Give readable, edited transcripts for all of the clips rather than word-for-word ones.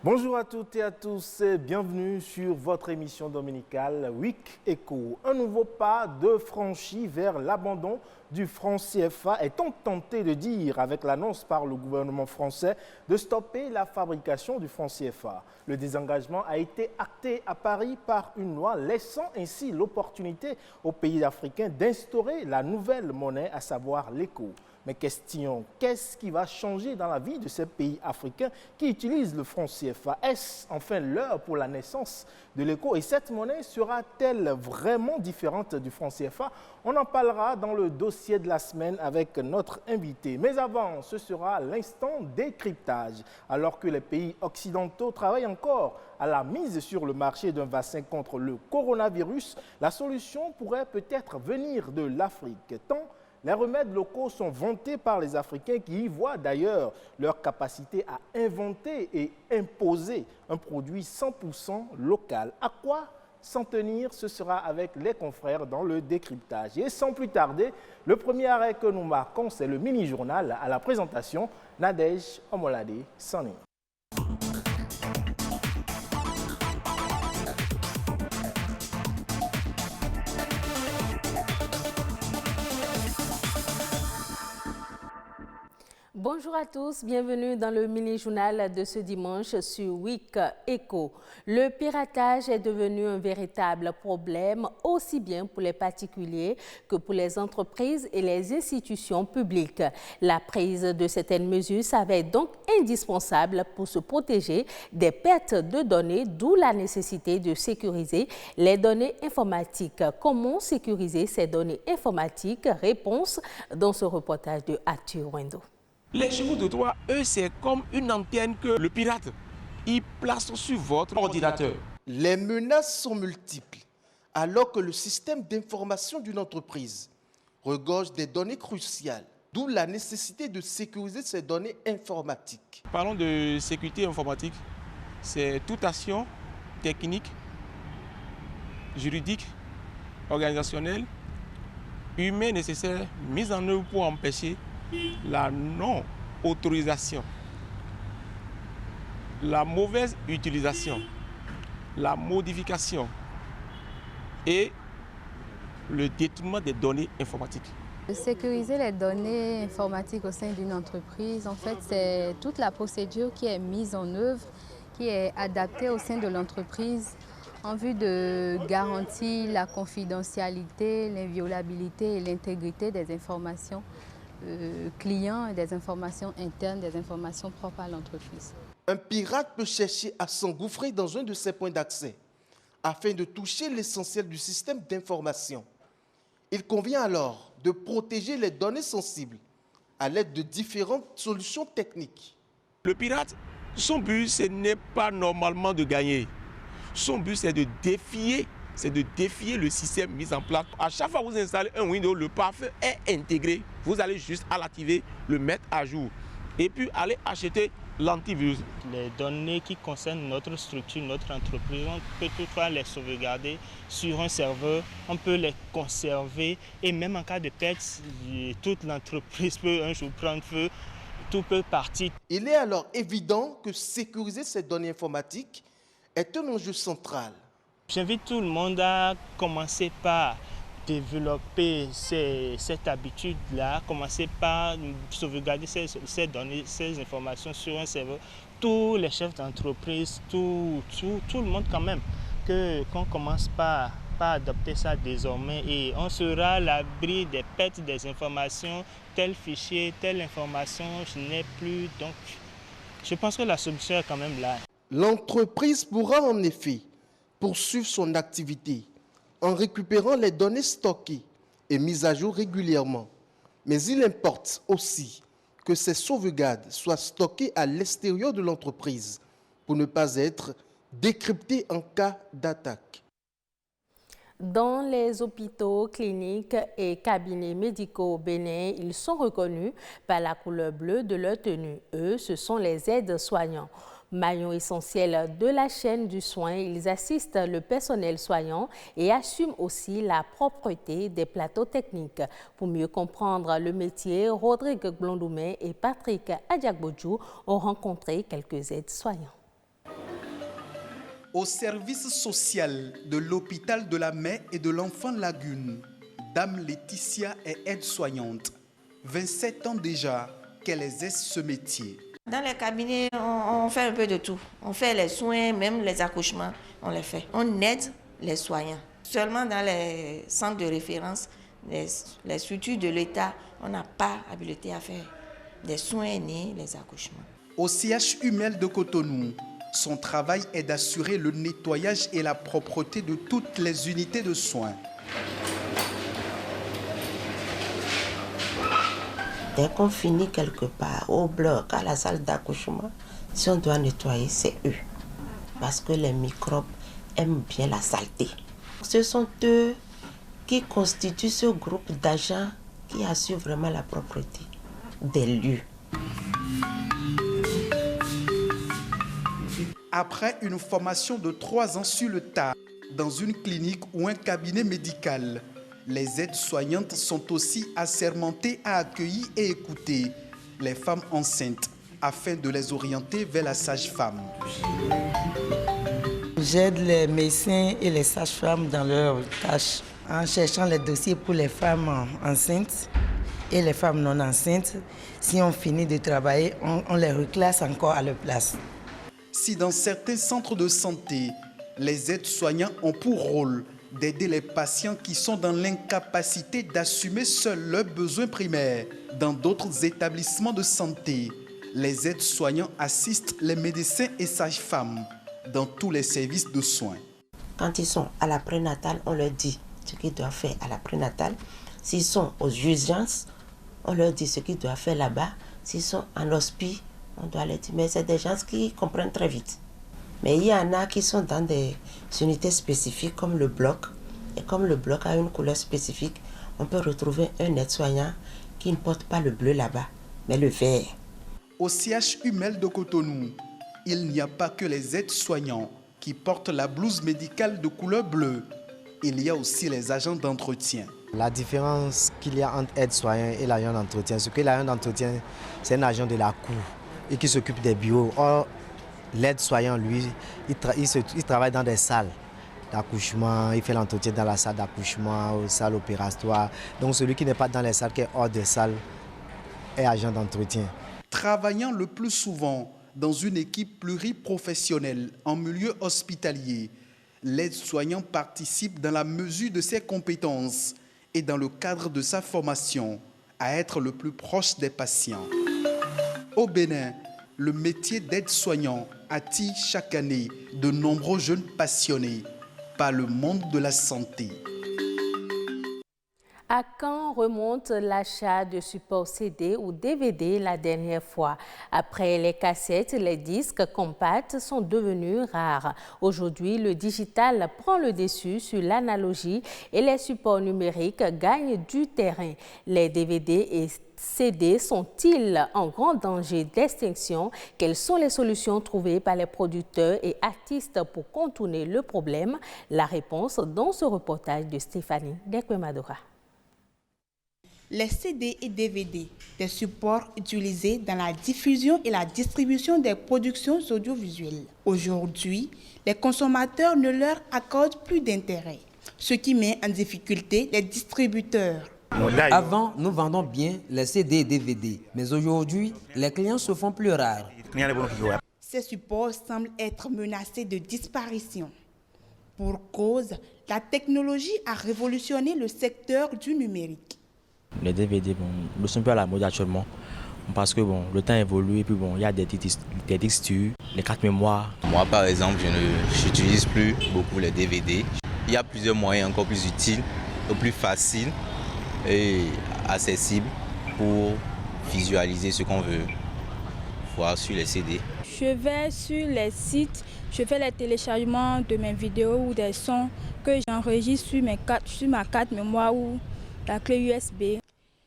Bonjour à toutes et à tous et bienvenue sur votre émission dominicale Week Echo. Un nouveau pas de franchi vers l'abandon du franc CFA, est-on tenté de dire avec l'annonce par le gouvernement français de stopper la fabrication du franc CFA. Le désengagement a été acté à Paris par une loi laissant ainsi l'opportunité aux pays africains d'instaurer la nouvelle monnaie, à savoir l'éco. Mais question, qu'est-ce qui va changer dans la vie de ces pays africains qui utilisent le franc CFA? Est-ce enfin l'heure pour la naissance de l'éco? Et cette monnaie sera-t-elle vraiment différente du franc CFA? On en parlera dans le dossier de la semaine avec notre invité. Mais avant, ce sera l'instant décryptage. Alors que les pays occidentaux travaillent encore à la mise sur le marché d'un vaccin contre le coronavirus, la solution pourrait peut-être venir de l'Afrique. Tant les remèdes locaux sont vantés par les Africains qui y voient d'ailleurs leur capacité à inventer et imposer un produit 100% local. À quoi s'en tenir? Ce sera avec les confrères dans le décryptage. Et sans plus tarder, le premier arrêt que nous marquons, c'est le mini-journal à la présentation Nadège Omolade Sani. Bonjour à tous, bienvenue dans le mini-journal de ce dimanche sur Week Echo. Le piratage est devenu un véritable problème aussi bien pour les particuliers que pour les entreprises et les institutions publiques. La prise de certaines mesures s'avère donc indispensable pour se protéger des pertes de données, d'où la nécessité de sécuriser les données informatiques. Comment sécuriser ces données informatiques? Réponse dans ce reportage de Arthur Wendo. Les chevaux de Troie, eux, c'est comme une antenne que le pirate, il place sur votre ordinateur. Les menaces sont multiples, alors que le système d'information d'une entreprise regorge des données cruciales, d'où la nécessité de sécuriser ces données informatiques. Parlons de sécurité informatique, c'est toute action technique, juridique, organisationnelle, humaine nécessaire, mise en œuvre pour empêcher la non-autorisation, la mauvaise utilisation, la modification et le détournement des données informatiques. Sécuriser les données informatiques au sein d'une entreprise, en fait, c'est toute la procédure qui est mise en œuvre, qui est adaptée au sein de l'entreprise en vue de garantir la confidentialité, l'inviolabilité et l'intégrité des informations clients, des informations internes, des informations propres à l'entreprise. Un pirate peut chercher à s'engouffrer dans un de ces points d'accès afin de toucher l'essentiel du système d'information. Il convient alors de protéger les données sensibles à l'aide de différentes solutions techniques. Le pirate, son but, ce n'est pas normalement de gagner. Son but, c'est de défier le système mis en place. À chaque fois que vous installez un Windows, le pare-feu est intégré. Vous allez juste à l'activer, le mettre à jour et puis aller acheter l'antivirus. Les données qui concernent notre structure, notre entreprise, on peut toutefois les sauvegarder sur un serveur, on peut les conserver et même en cas de perte, toute l'entreprise peut un jour prendre feu, tout peut partir. Il est alors évident que sécuriser ces données informatiques est un enjeu central. J'invite tout le monde à commencer par développer cette habitude-là, commencer par sauvegarder ces données, ces informations sur un serveur. Tous les chefs d'entreprise, tout le monde quand même, qu'on commence par adopter ça désormais et on sera à l'abri des pertes des informations, tel fichier, telle information, je n'ai plus. Donc, je pense que la solution est quand même là. L'entreprise pourra en effet poursuivre son activité en récupérant les données stockées et mises à jour régulièrement. Mais il importe aussi que ces sauvegardes soient stockées à l'extérieur de l'entreprise pour ne pas être décryptées en cas d'attaque. Dans les hôpitaux, cliniques et cabinets médicaux au Bénin, ils sont reconnus par la couleur bleue de leur tenue. Eux, ce sont les aides-soignants. Maillon essentiel de la chaîne du soin, ils assistent le personnel soignant et assument aussi la propreté des plateaux techniques. Pour mieux comprendre le métier, Rodrigue Blondoumé et Patrick Adiagbodjou ont rencontré quelques aides-soignants. Au service social de l'hôpital de la Mère et de l'Enfant Lagune, Dame Laetitia est aide-soignante. 27 ans déjà qu'elle exerce ce métier. Dans les cabinets, on fait un peu de tout. On fait les soins, même les accouchements, on les fait. On aide les soignants. Seulement dans les centres de référence, les structures de l'État, on n'a pas habilité à faire des soins ni les accouchements. Au CHU de Cotonou, son travail est d'assurer le nettoyage et la propreté de toutes les unités de soins. Dès qu'on finit quelque part, au bloc, à la salle d'accouchement, si on doit nettoyer, c'est eux. Parce que les microbes aiment bien la saleté. Ce sont eux qui constituent ce groupe d'agents qui assurent vraiment la propreté des lieux. Après une formation de 3 ans sur le tas, dans une clinique ou un cabinet médical, les aides-soignantes sont aussi assermentées à accueillir et écouter les femmes enceintes afin de les orienter vers la sage-femme. J'aide les médecins et les sages-femmes dans leurs tâches en cherchant les dossiers pour les femmes enceintes et les femmes non enceintes. Si on finit de travailler, on les reclasse encore à leur place. Si dans certains centres de santé, les aides-soignants ont pour rôle d'aider les patients qui sont dans l'incapacité d'assumer seuls leurs besoins primaires, dans d'autres établissements de santé, les aides-soignants assistent les médecins et sages-femmes dans tous les services de soins. Quand ils sont à la prénatale, on leur dit ce qu'ils doivent faire à la prénatale. S'ils sont aux urgences, on leur dit ce qu'ils doivent faire là-bas. S'ils sont en hospice, on doit leur dire, mais c'est des gens qui comprennent très vite. Mais il y en a qui sont dans des unités spécifiques comme le bloc. Et comme le bloc a une couleur spécifique, on peut retrouver un aide-soignant qui ne porte pas le bleu là-bas, mais le vert. Au CHU de Cotonou, il n'y a pas que les aides-soignants qui portent la blouse médicale de couleur bleue. Il y a aussi les agents d'entretien. La différence qu'il y a entre aide-soignant et l'agent d'entretien, c'est que l'agent d'entretien, c'est un agent de la cour et qui s'occupe des bureaux. Or, l'aide-soignant, lui, il travaille dans des salles d'accouchement, il fait l'entretien dans la salle d'accouchement, aux salles opératoires. Donc celui qui n'est pas dans les salles, qui est hors des salles, est agent d'entretien. Travaillant le plus souvent dans une équipe pluriprofessionnelle en milieu hospitalier, l'aide-soignant participe dans la mesure de ses compétences et dans le cadre de sa formation à être le plus proche des patients. Au Bénin, le métier d'aide-soignant attire chaque année de nombreux jeunes passionnés par le monde de la santé. À quand remonte l'achat de supports CD ou DVD la dernière fois? Après les cassettes, les disques compacts sont devenus rares. Aujourd'hui, le digital prend le dessus sur l'analogie et les supports numériques gagnent du terrain. Les DVD et CD sont-ils en grand danger d'extinction? Quelles sont les solutions trouvées par les producteurs et artistes pour contourner le problème? La réponse dans ce reportage de Stéphanie Dekwemadora. Les CD et DVD, des supports utilisés dans la diffusion et la distribution des productions audiovisuelles. Aujourd'hui, les consommateurs ne leur accordent plus d'intérêt, ce qui met en difficulté les distributeurs. Avant, nous vendons bien les CD et DVD, mais aujourd'hui, les clients se font plus rares. Ces supports semblent être menacés de disparition. Pour cause, la technologie a révolutionné le secteur du numérique. Les DVD ne sont plus à la mode actuellement parce que le temps évolue et puis il y a des disques durs, les cartes mémoire. Moi par exemple, je n'utilise plus beaucoup les DVD. Il y a plusieurs moyens encore plus utiles, plus faciles et accessibles pour visualiser ce qu'on veut voir sur les CD. Je vais sur les sites, je fais les téléchargements de mes vidéos ou des sons que j'enregistre sur ma carte mémoire ou la clé USB.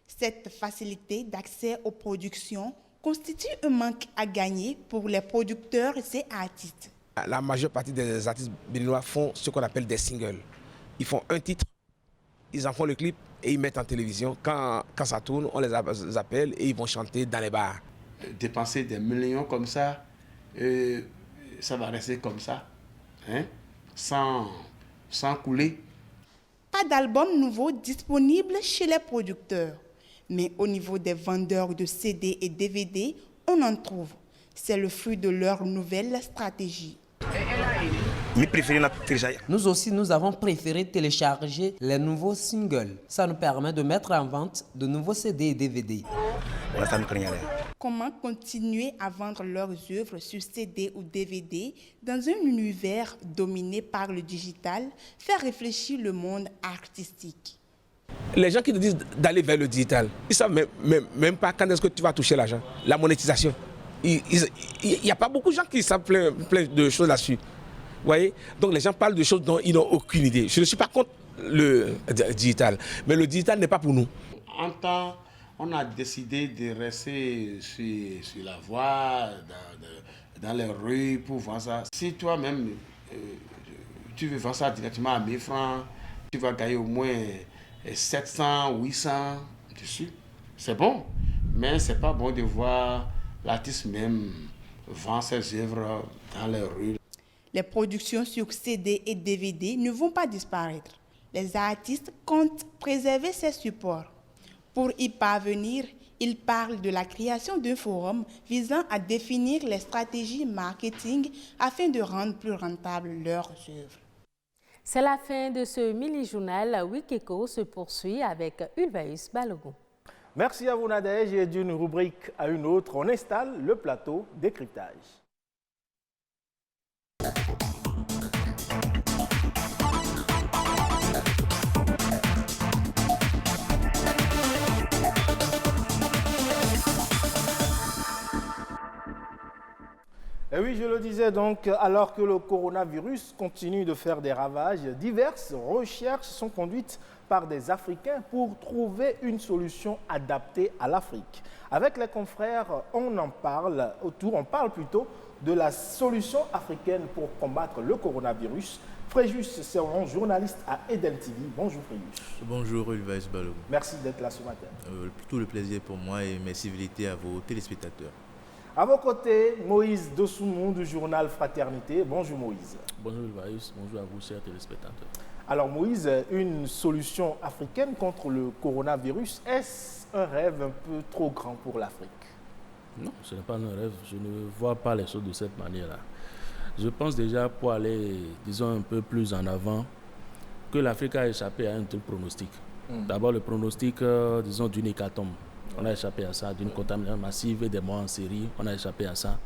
Cette facilité d'accès aux productions constitue un manque à gagner pour les producteurs et artistes. La majeure partie des artistes béninois font ce qu'on appelle des singles. Ils font un titre, ils en font le clip et ils mettent en télévision. Quand ça tourne, on les appelle et ils vont chanter dans les bars. Dépenser des millions comme ça, ça va rester comme ça, hein, sans couler. Pas d'album nouveau disponible chez les producteurs. Mais au niveau des vendeurs de CD et DVD, on en trouve. C'est le fruit de leur nouvelle stratégie. Nous aussi, nous avons préféré télécharger les nouveaux singles. Ça nous permet de mettre en vente de nouveaux CD et DVD. Comment continuer à vendre leurs œuvres sur CD ou DVD dans un univers dominé par le digital fait réfléchir le monde artistique. Les gens qui te disent d'aller vers le digital, ils ne savent même pas quand est-ce que tu vas toucher l'argent, la monétisation. Il n'y a pas beaucoup de gens qui savent plein de choses là-dessus. Vous voyez? Donc les gens parlent de choses dont ils n'ont aucune idée. Je ne suis pas contre le digital, mais le digital n'est pas pour nous. En temps, on a décidé de rester sur la voie, dans les rues pour vendre ça. Si toi-même, tu veux vendre ça directement à 1000 francs, tu vas gagner au moins 700, 800 dessus. C'est bon, mais c'est pas bon de voir l'artiste même vendre ses œuvres dans les rues. Les productions sur CD et DVD ne vont pas disparaître. Les artistes comptent préserver ces supports. Pour y parvenir, ils parlent de la création d'un forum visant à définir les stratégies marketing afin de rendre plus rentables leurs œuvres. C'est la fin de ce mini-journal. Week Eco se poursuit avec Ulvaïs Balogun. Merci à vous Nadège et d'une rubrique à une autre, on installe le plateau décryptage. Et oui, je le disais donc, alors que le coronavirus continue de faire des ravages, diverses recherches sont conduites par des Africains pour trouver une solution adaptée à l'Afrique. Avec les confrères, on parle plutôt de la solution africaine pour combattre le coronavirus. Fréjus Serron, journaliste à Eden TV. Bonjour Fréjus. Bonjour Ulvaïs Balogun. Merci d'être là ce matin. Tout le plaisir pour moi et mes civilités à vos téléspectateurs. À vos côtés, Moïse Dosoumou du journal Fraternité. Bonjour Moïse. Bonjour Ulvaïs, bonjour à vous chers téléspectateurs. Alors Moïse, une solution africaine contre le coronavirus, est-ce un rêve un peu trop grand pour l'Afrique? Non, ce n'est pas un rêve. Je ne vois pas les choses de cette manière-là. Je pense déjà, pour aller, disons, un peu plus en avant, que l'Afrique a échappé à un tel pronostic. D'abord, le pronostic, disons, d'une hécatombe. On a échappé à ça, d'une contamination massive et des morts en série. On a échappé à ça.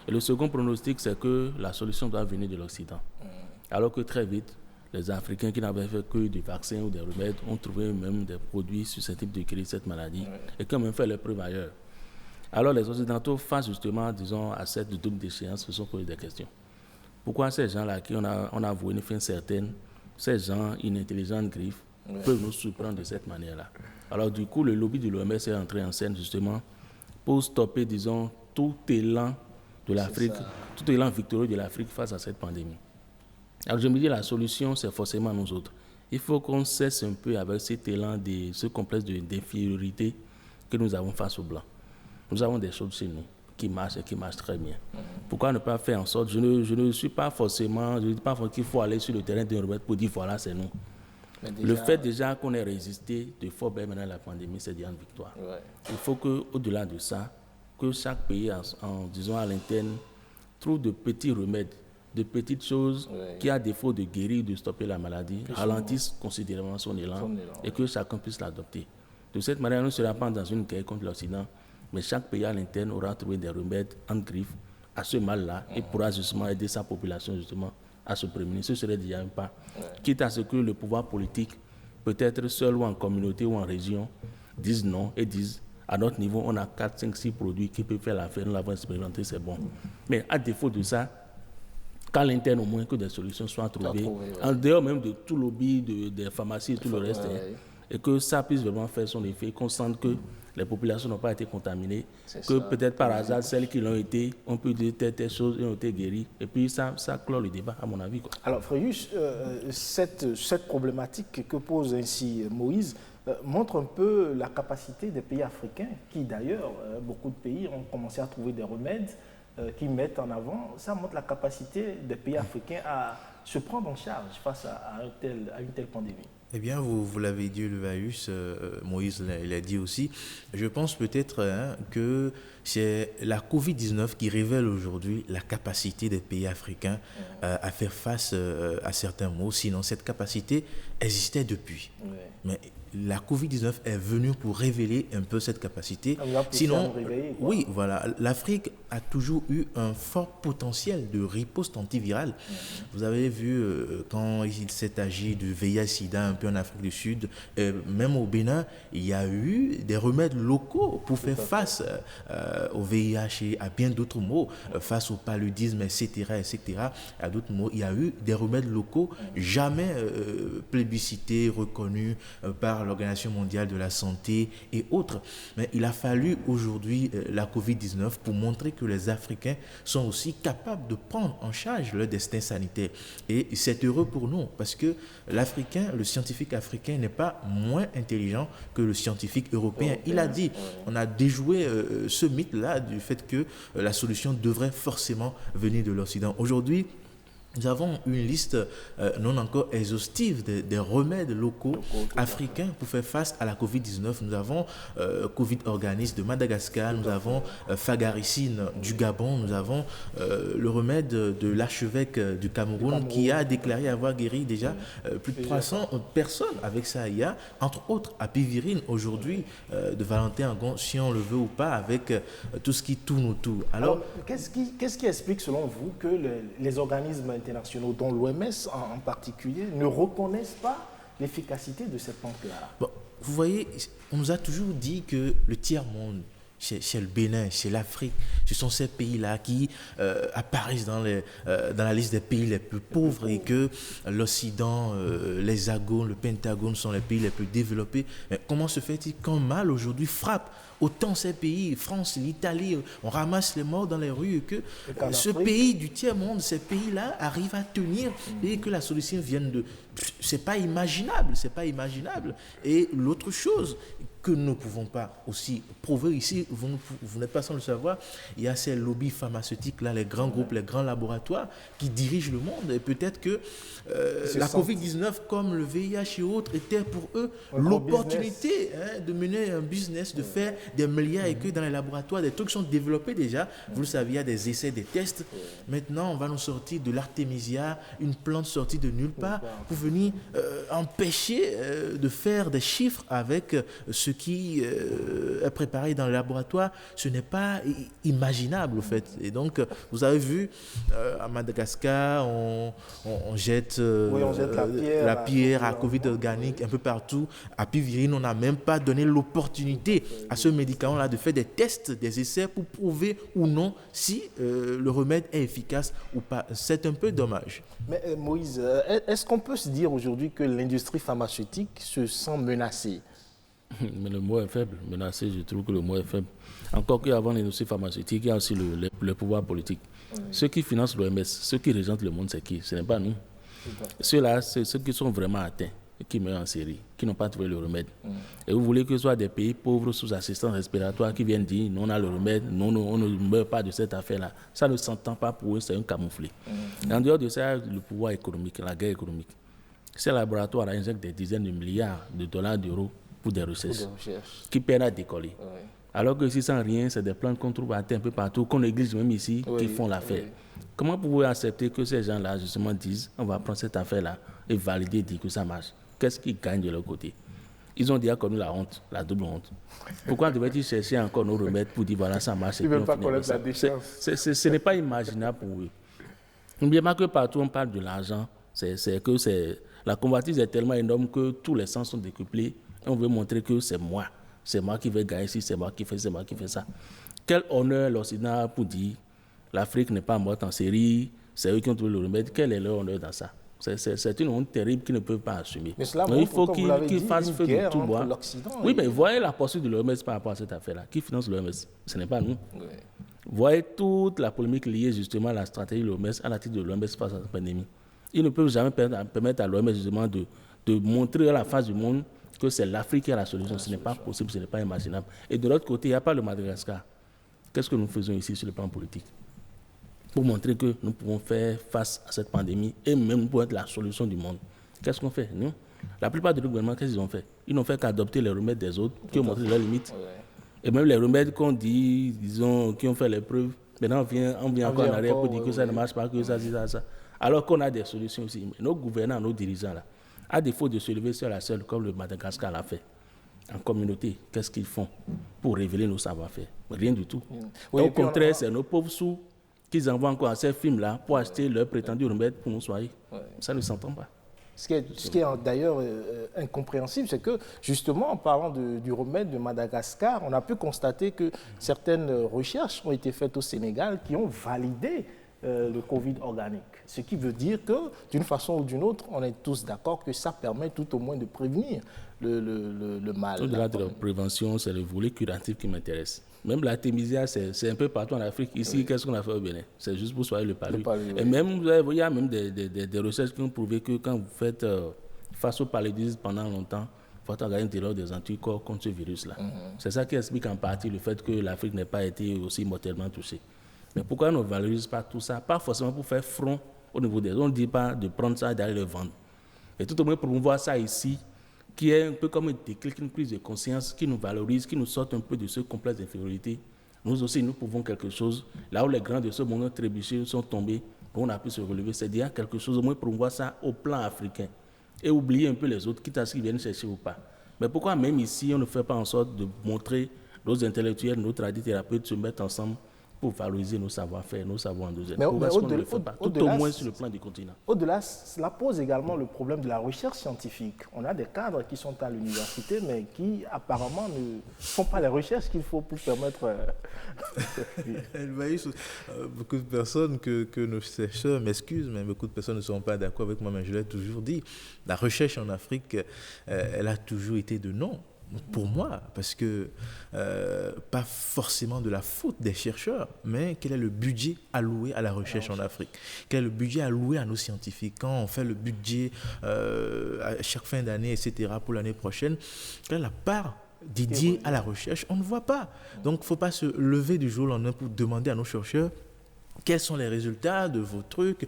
Et le second pronostic, c'est que la solution doit venir de l'Occident. Alors que très vite, les Africains qui n'avaient fait que des vaccins ou des remèdes ont trouvé même des produits susceptibles de guérir cette maladie et qui ont même fait leurs preuves ailleurs. Alors les Occidentaux, face justement, disons, à cette double déchéance, se sont posés des questions. Pourquoi ces gens-là, qui on a avoué une fin certaine, ces gens inintelligents, griffes, peuvent nous surprendre de cette manière-là? Alors du coup, le lobby de l'OMS est entré en scène justement pour stopper, disons, tout élan de l'Afrique, tout élan victorieux de l'Afrique face à cette pandémie. Alors je me dis, la solution, c'est forcément nous autres. Il faut qu'on cesse un peu avec cet élan, ce complexe d'infériorité que nous avons face aux Blancs. Nous avons des choses chez nous qui marchent et qui marchent très bien. Pourquoi ne pas faire en sorte, je ne suis pas forcément, je ne dis pas qu'il faut aller sur le terrain d'un remède pour dire voilà, c'est nous. Le fait déjà qu'on ait résisté de fort bien maintenant à la pandémie, c'est déjà une victoire. Il faut qu'au-delà de ça, que chaque pays, en disant à l'interne, trouve de petits remèdes, de petites choses qui, à défaut de guérir, de stopper la maladie, ralentissent considérablement son élan et que chacun puisse l'adopter. De cette manière, nous ne serons pas dans une guerre contre l'Occident, mais chaque pays à l'interne aura trouvé des remèdes en griffe à ce mal-là et pourra justement aider sa population justement à se prémunir. Ce serait déjà un pas. Quitte à ce que le pouvoir politique, peut-être seul ou en communauté ou en région, dise non et dise À notre niveau, on a 4, 5, 6 produits qui peuvent faire l'affaire. Nous l'avons expérimenté, c'est bon. Mais à défaut de ça, qu'à l'interne au moins que des solutions soient trouvées, en dehors même de tout lobby des pharmacies et tout le reste, et que ça puisse vraiment faire son effet, qu'on sente que les populations n'ont pas été contaminées, que peut-être par hasard, celles qui l'ont été, on peut dire telle chose, et ont été guéries, et puis ça clôt le débat, à mon avis. Quoi. Alors, Fréjus, cette problématique que pose ainsi Moïse montre un peu la capacité des pays africains, qui d'ailleurs, beaucoup de pays ont commencé à trouver des remèdes qui mettent en avant. Ça montre la capacité des pays africains à se prendre en charge face à une telle pandémie. Eh bien, vous l'avez dit, Levaeus, Moïse l'a dit aussi. Je pense peut-être que c'est la Covid-19 qui révèle aujourd'hui la capacité des pays africains à faire face à certains maux. Sinon, cette capacité existait depuis. Mais la Covid-19 est venue pour révéler un peu cette capacité. Sinon, oui, voilà, l'Afrique a toujours eu un fort potentiel de riposte antivirale. Vous avez vu quand il s'est agi du VIH-Sida un peu en Afrique du Sud, même au Bénin, il y a eu des remèdes locaux pour faire face au VIH et à bien d'autres maux, face au paludisme, etc., à d'autres maux. Il y a eu des remèdes locaux jamais plébiscités, reconnus par l'Organisation mondiale de la santé et autres. Mais il a fallu aujourd'hui la Covid-19 pour montrer que les Africains sont aussi capables de prendre en charge leur destin sanitaire. Et c'est heureux pour nous parce que l'Africain, le scientifique africain n'est pas moins intelligent que le scientifique européen. Il a dit, on a déjoué ce mythe-là du fait que la solution devrait forcément venir de l'Occident. Aujourd'hui, nous avons une liste non encore exhaustive des remèdes locaux africains pour faire face à la Covid-19. Nous avons Covid Organis de Madagascar, nous avons Fagaricine du Gabon, nous avons le remède de l'archevêque du Cameroun qui a déclaré avoir guéri déjà plus de 300 personnes avec ça. Il y a entre autres Apivirine aujourd'hui de Valentin Agon, si on le veut ou pas, avec tout ce qui tourne autour. Alors qu'est-ce qui explique selon vous que les organismes internationaux, dont l'OMS en particulier, ne reconnaissent pas l'efficacité de cette plante-là? Bon, vous voyez, on nous a toujours dit que le tiers-monde, c'est le Bénin, c'est l'Afrique, ce sont ces pays-là qui apparaissent dans la liste des pays les plus pauvres et que l'Occident, l'Hexagone, le Pentagone sont les pays les plus développés. Mais comment se fait-il qu'un mal aujourd'hui frappe autant ces pays, France, l'Italie, on ramasse les morts dans les rues et que ce pays du tiers-monde, ces pays-là arrivent à tenir et que la solution vienne de... C'est pas imaginable, c'est pas imaginable. Et l'autre chose que nous ne pouvons pas aussi prouver ici, vous n'êtes pas sans le savoir, il y a ces lobbies pharmaceutiques-là, les grands groupes, les grands laboratoires qui dirigent le monde. Et peut-être que la Covid-19, comme le VIH et autres, était pour eux l'opportunité de mener un business, de faire des milliards et que dans les laboratoires, des trucs sont développés déjà. Vous le savez, il y a des essais, des tests. Maintenant, on va nous sortir de l'artémisia, une plante sortie de nulle part, pour venir empêcher de faire des chiffres avec ce qui est préparé dans le laboratoire. Ce n'est pas imaginable, en fait. Et donc, vous avez vu, à Madagascar, on jette, la pierre à Covid organique un peu partout. À Pivirine, on n'a même pas donné l'opportunité à ce médicament-là de faire des tests, des essais pour prouver ou non si le remède est efficace ou pas. C'est un peu dommage. Mais Moïse, est-ce qu'on peut se dire aujourd'hui que l'industrie pharmaceutique se sent menacée? Mais le mot est faible. Menacé, je trouve que le mot est faible. Encore qu'avant l'industrie pharmaceutique, il y a aussi le pouvoir politique. Ceux qui financent l'OMS, ceux qui régent le monde, c'est qui? Ce n'est pas nous. Ceux-là, c'est ceux qui sont vraiment atteints, qui meurent en série, qui n'ont pas trouvé le remède. Et vous voulez que ce soit des pays pauvres sous assistance respiratoire qui viennent dire non, on a le remède, non, on ne meurt pas de cette affaire-là. Ça ne s'entend pas pour eux, c'est un camouflet. En dehors de ça, le pouvoir économique, la guerre économique. Ces laboratoires injectent des dizaines de milliards de dollars, d'euros pour des recherches qui peinent à décoller. Alors que si sans rien, c'est des plantes qu'on trouve à terre un peu partout, qu'on néglige même ici, qui font l'affaire. Comment pouvez-vous accepter que ces gens-là, justement, disent on va prendre cette affaire-là et valider, dire que ça marche? Qu'est-ce qu'ils gagnent de leur côté? Ils ont déjà connu la honte, la double honte. Pourquoi devraient-ils chercher encore nos remèdes pour dire voilà, ça marche? Ils ne veulent pas connaître la déchéance. Ce n'est pas imaginable pour eux. N'oubliez pas que partout on parle de l'argent, la convoitise est tellement énorme que tous les sens sont décuplés. On veut montrer que c'est moi. c'est moi qui vais gagner ici, c'est moi qui fais ça. Quel honneur l'Occident a pour dire l'Afrique n'est pas morte en série, c'est eux qui ont trouvé le remède. Quel est leur honneur dans ça? C'est une honte terrible qu'ils ne peuvent pas assumer. Mais cela donc, il faut qu'ils fassent une feu de tout bois. Oui, mais voyez la posture de l'OMS par rapport à cette affaire-là. Qui finance l'OMS? Ce n'est pas nous. Oui. Voyez toute la polémique liée justement à la stratégie de l'OMS, à la titre de l'OMS face à la pandémie. Ils ne peuvent jamais permettre à l'OMS justement de montrer à la face du monde que c'est l'Afrique qui a la solution. Ce n'est pas possible, ce n'est pas imaginable. Et de l'autre côté, il n'y a pas le Madagascar. Qu'est-ce que nous faisons ici sur le plan politique pour montrer que nous pouvons faire face à cette pandémie et même pour être la solution du monde? Qu'est-ce qu'on fait, nous? La plupart de nos gouvernements, qu'est-ce qu'ils ont fait? Ils n'ont fait qu'adopter les remèdes des autres qui ont montré leurs limites. Et même les remèdes qu'on dit, disons, qui ont fait les preuves, maintenant on vient encore en arrière pour dire que ça ne marche pas, que ça. Alors qu'on a des solutions aussi. Nos gouvernants, nos dirigeants, là, à défaut de se lever sur la selle comme le Madagascar l'a fait, en communauté, qu'est-ce qu'ils font pour révéler nos savoir-faire? Rien du tout. Oui, au contraire, c'est nos pauvres sous qu'ils envoient encore à ces films-là pour acheter leurs prétendus remèdes pour nous soigner. Ça ne s'entend pas. Ce qui est d'ailleurs incompréhensible, c'est que justement en parlant du remède de Madagascar, on a pu constater que certaines recherches ont été faites au Sénégal qui ont validé le Covid organique. Ce qui veut dire que d'une façon ou d'une autre, on est tous d'accord que ça permet tout au moins de prévenir le mal. Au-delà de la prévention, c'est le volet curatif qui m'intéresse. Même l'artémisia, c'est un peu partout en Afrique. Ici, qu'est-ce qu'on a fait au Bénin? C'est juste pour soigner le palu. Et même, il y a même des recherches qui ont prouvé que quand vous faites face au paludisme pendant longtemps, il faut avoir une terreur des anticorps contre ce virus-là. C'est ça qui explique en partie le fait que l'Afrique n'ait pas été aussi mortellement touchée. Mais pourquoi on ne valorise pas tout ça? Pas forcément pour faire front au niveau des... On ne dit pas de prendre ça et d'aller le vendre. Et tout au moins promouvoir ça ici, qui est un peu comme un déclic, une prise de conscience qui nous valorise, qui nous sorte un peu de ce complexe d'infériorité. Nous aussi, nous pouvons quelque chose. Là où les grands de ce monde ont trébuché, sont tombés, on a pu se relever. C'est dire quelque chose, au moins promouvoir ça au plan africain. Et oublier un peu les autres, quitte à ce qu'ils viennent chercher ou pas. Mais pourquoi même ici, on ne fait pas en sorte de montrer nos intellectuels, nos tradithérapeutes se mettre ensemble pour valoriser nos savoir-faire, nos savoirs endogènes? Pourquoi est-ce qu'on ne le fait pas? Tout au moins sur le plan du continent. Au-delà, cela pose également le problème de la recherche scientifique. On a des cadres qui sont à l'université, mais qui apparemment ne font pas les recherches qu'il faut pour permettre... Beaucoup de personnes que nos chercheurs m'excusent, mais beaucoup de personnes ne sont pas d'accord avec moi, mais je l'ai toujours dit, la recherche en Afrique, elle a toujours été de non. Pour moi, parce que pas forcément de la faute des chercheurs, mais quel est le budget alloué à la recherche en Afrique? Quel est le budget alloué à nos scientifiques? Quand on fait le budget à chaque fin d'année, etc., pour l'année prochaine, quelle est la part dédiée à la recherche? On ne voit pas. Donc, il ne faut pas se lever du jour au lendemain pour demander à nos chercheurs quels sont les résultats de vos trucs,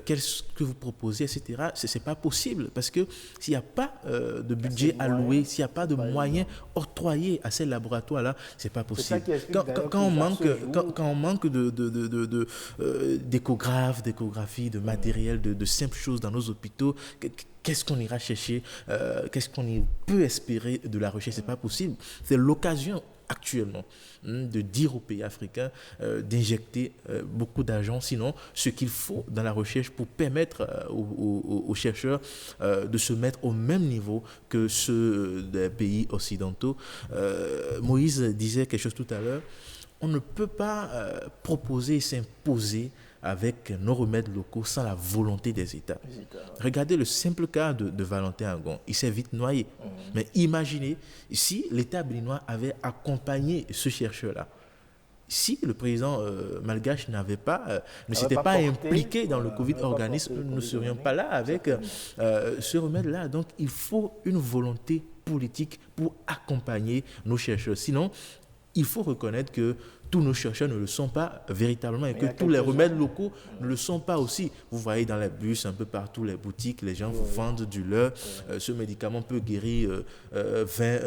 qu'est-ce que vous proposez, etc. Ce n'est pas possible parce que s'il n'y a pas de budget alloué, s'il n'y a pas de moyens octroyés à ces laboratoires-là, ce n'est pas possible. Quand on manque d'échographes, d'échographies, de matériel, de simples choses dans nos hôpitaux, qu'est-ce qu'on ira chercher? Qu'est-ce qu'on peut espérer de la recherche? Ce n'est pas possible. C'est l'occasion actuellement de dire aux pays africains d'injecter beaucoup d'argent, sinon ce qu'il faut dans la recherche pour permettre aux chercheurs de se mettre au même niveau que ceux des pays occidentaux. Moïse disait quelque chose tout à l'heure, on ne peut pas proposer et s'imposer avec nos remèdes locaux sans la volonté des États. Regardez le simple cas de Valentin Agon. Il s'est vite noyé. Mais imaginez si l'État béninois avait accompagné ce chercheur-là. Si le président malgache ne s'était pas impliqué dans le Covid organisme, nous ne serions pas là avec ce remède-là. Donc il faut une volonté politique pour accompagner nos chercheurs. Sinon, il faut reconnaître que tous nos chercheurs ne le sont pas véritablement et que tous les remèdes locaux ne le sont pas aussi. Vous voyez dans les bus, un peu partout, les boutiques, les gens vous vendent du leurre. Ce médicament peut guérir 20,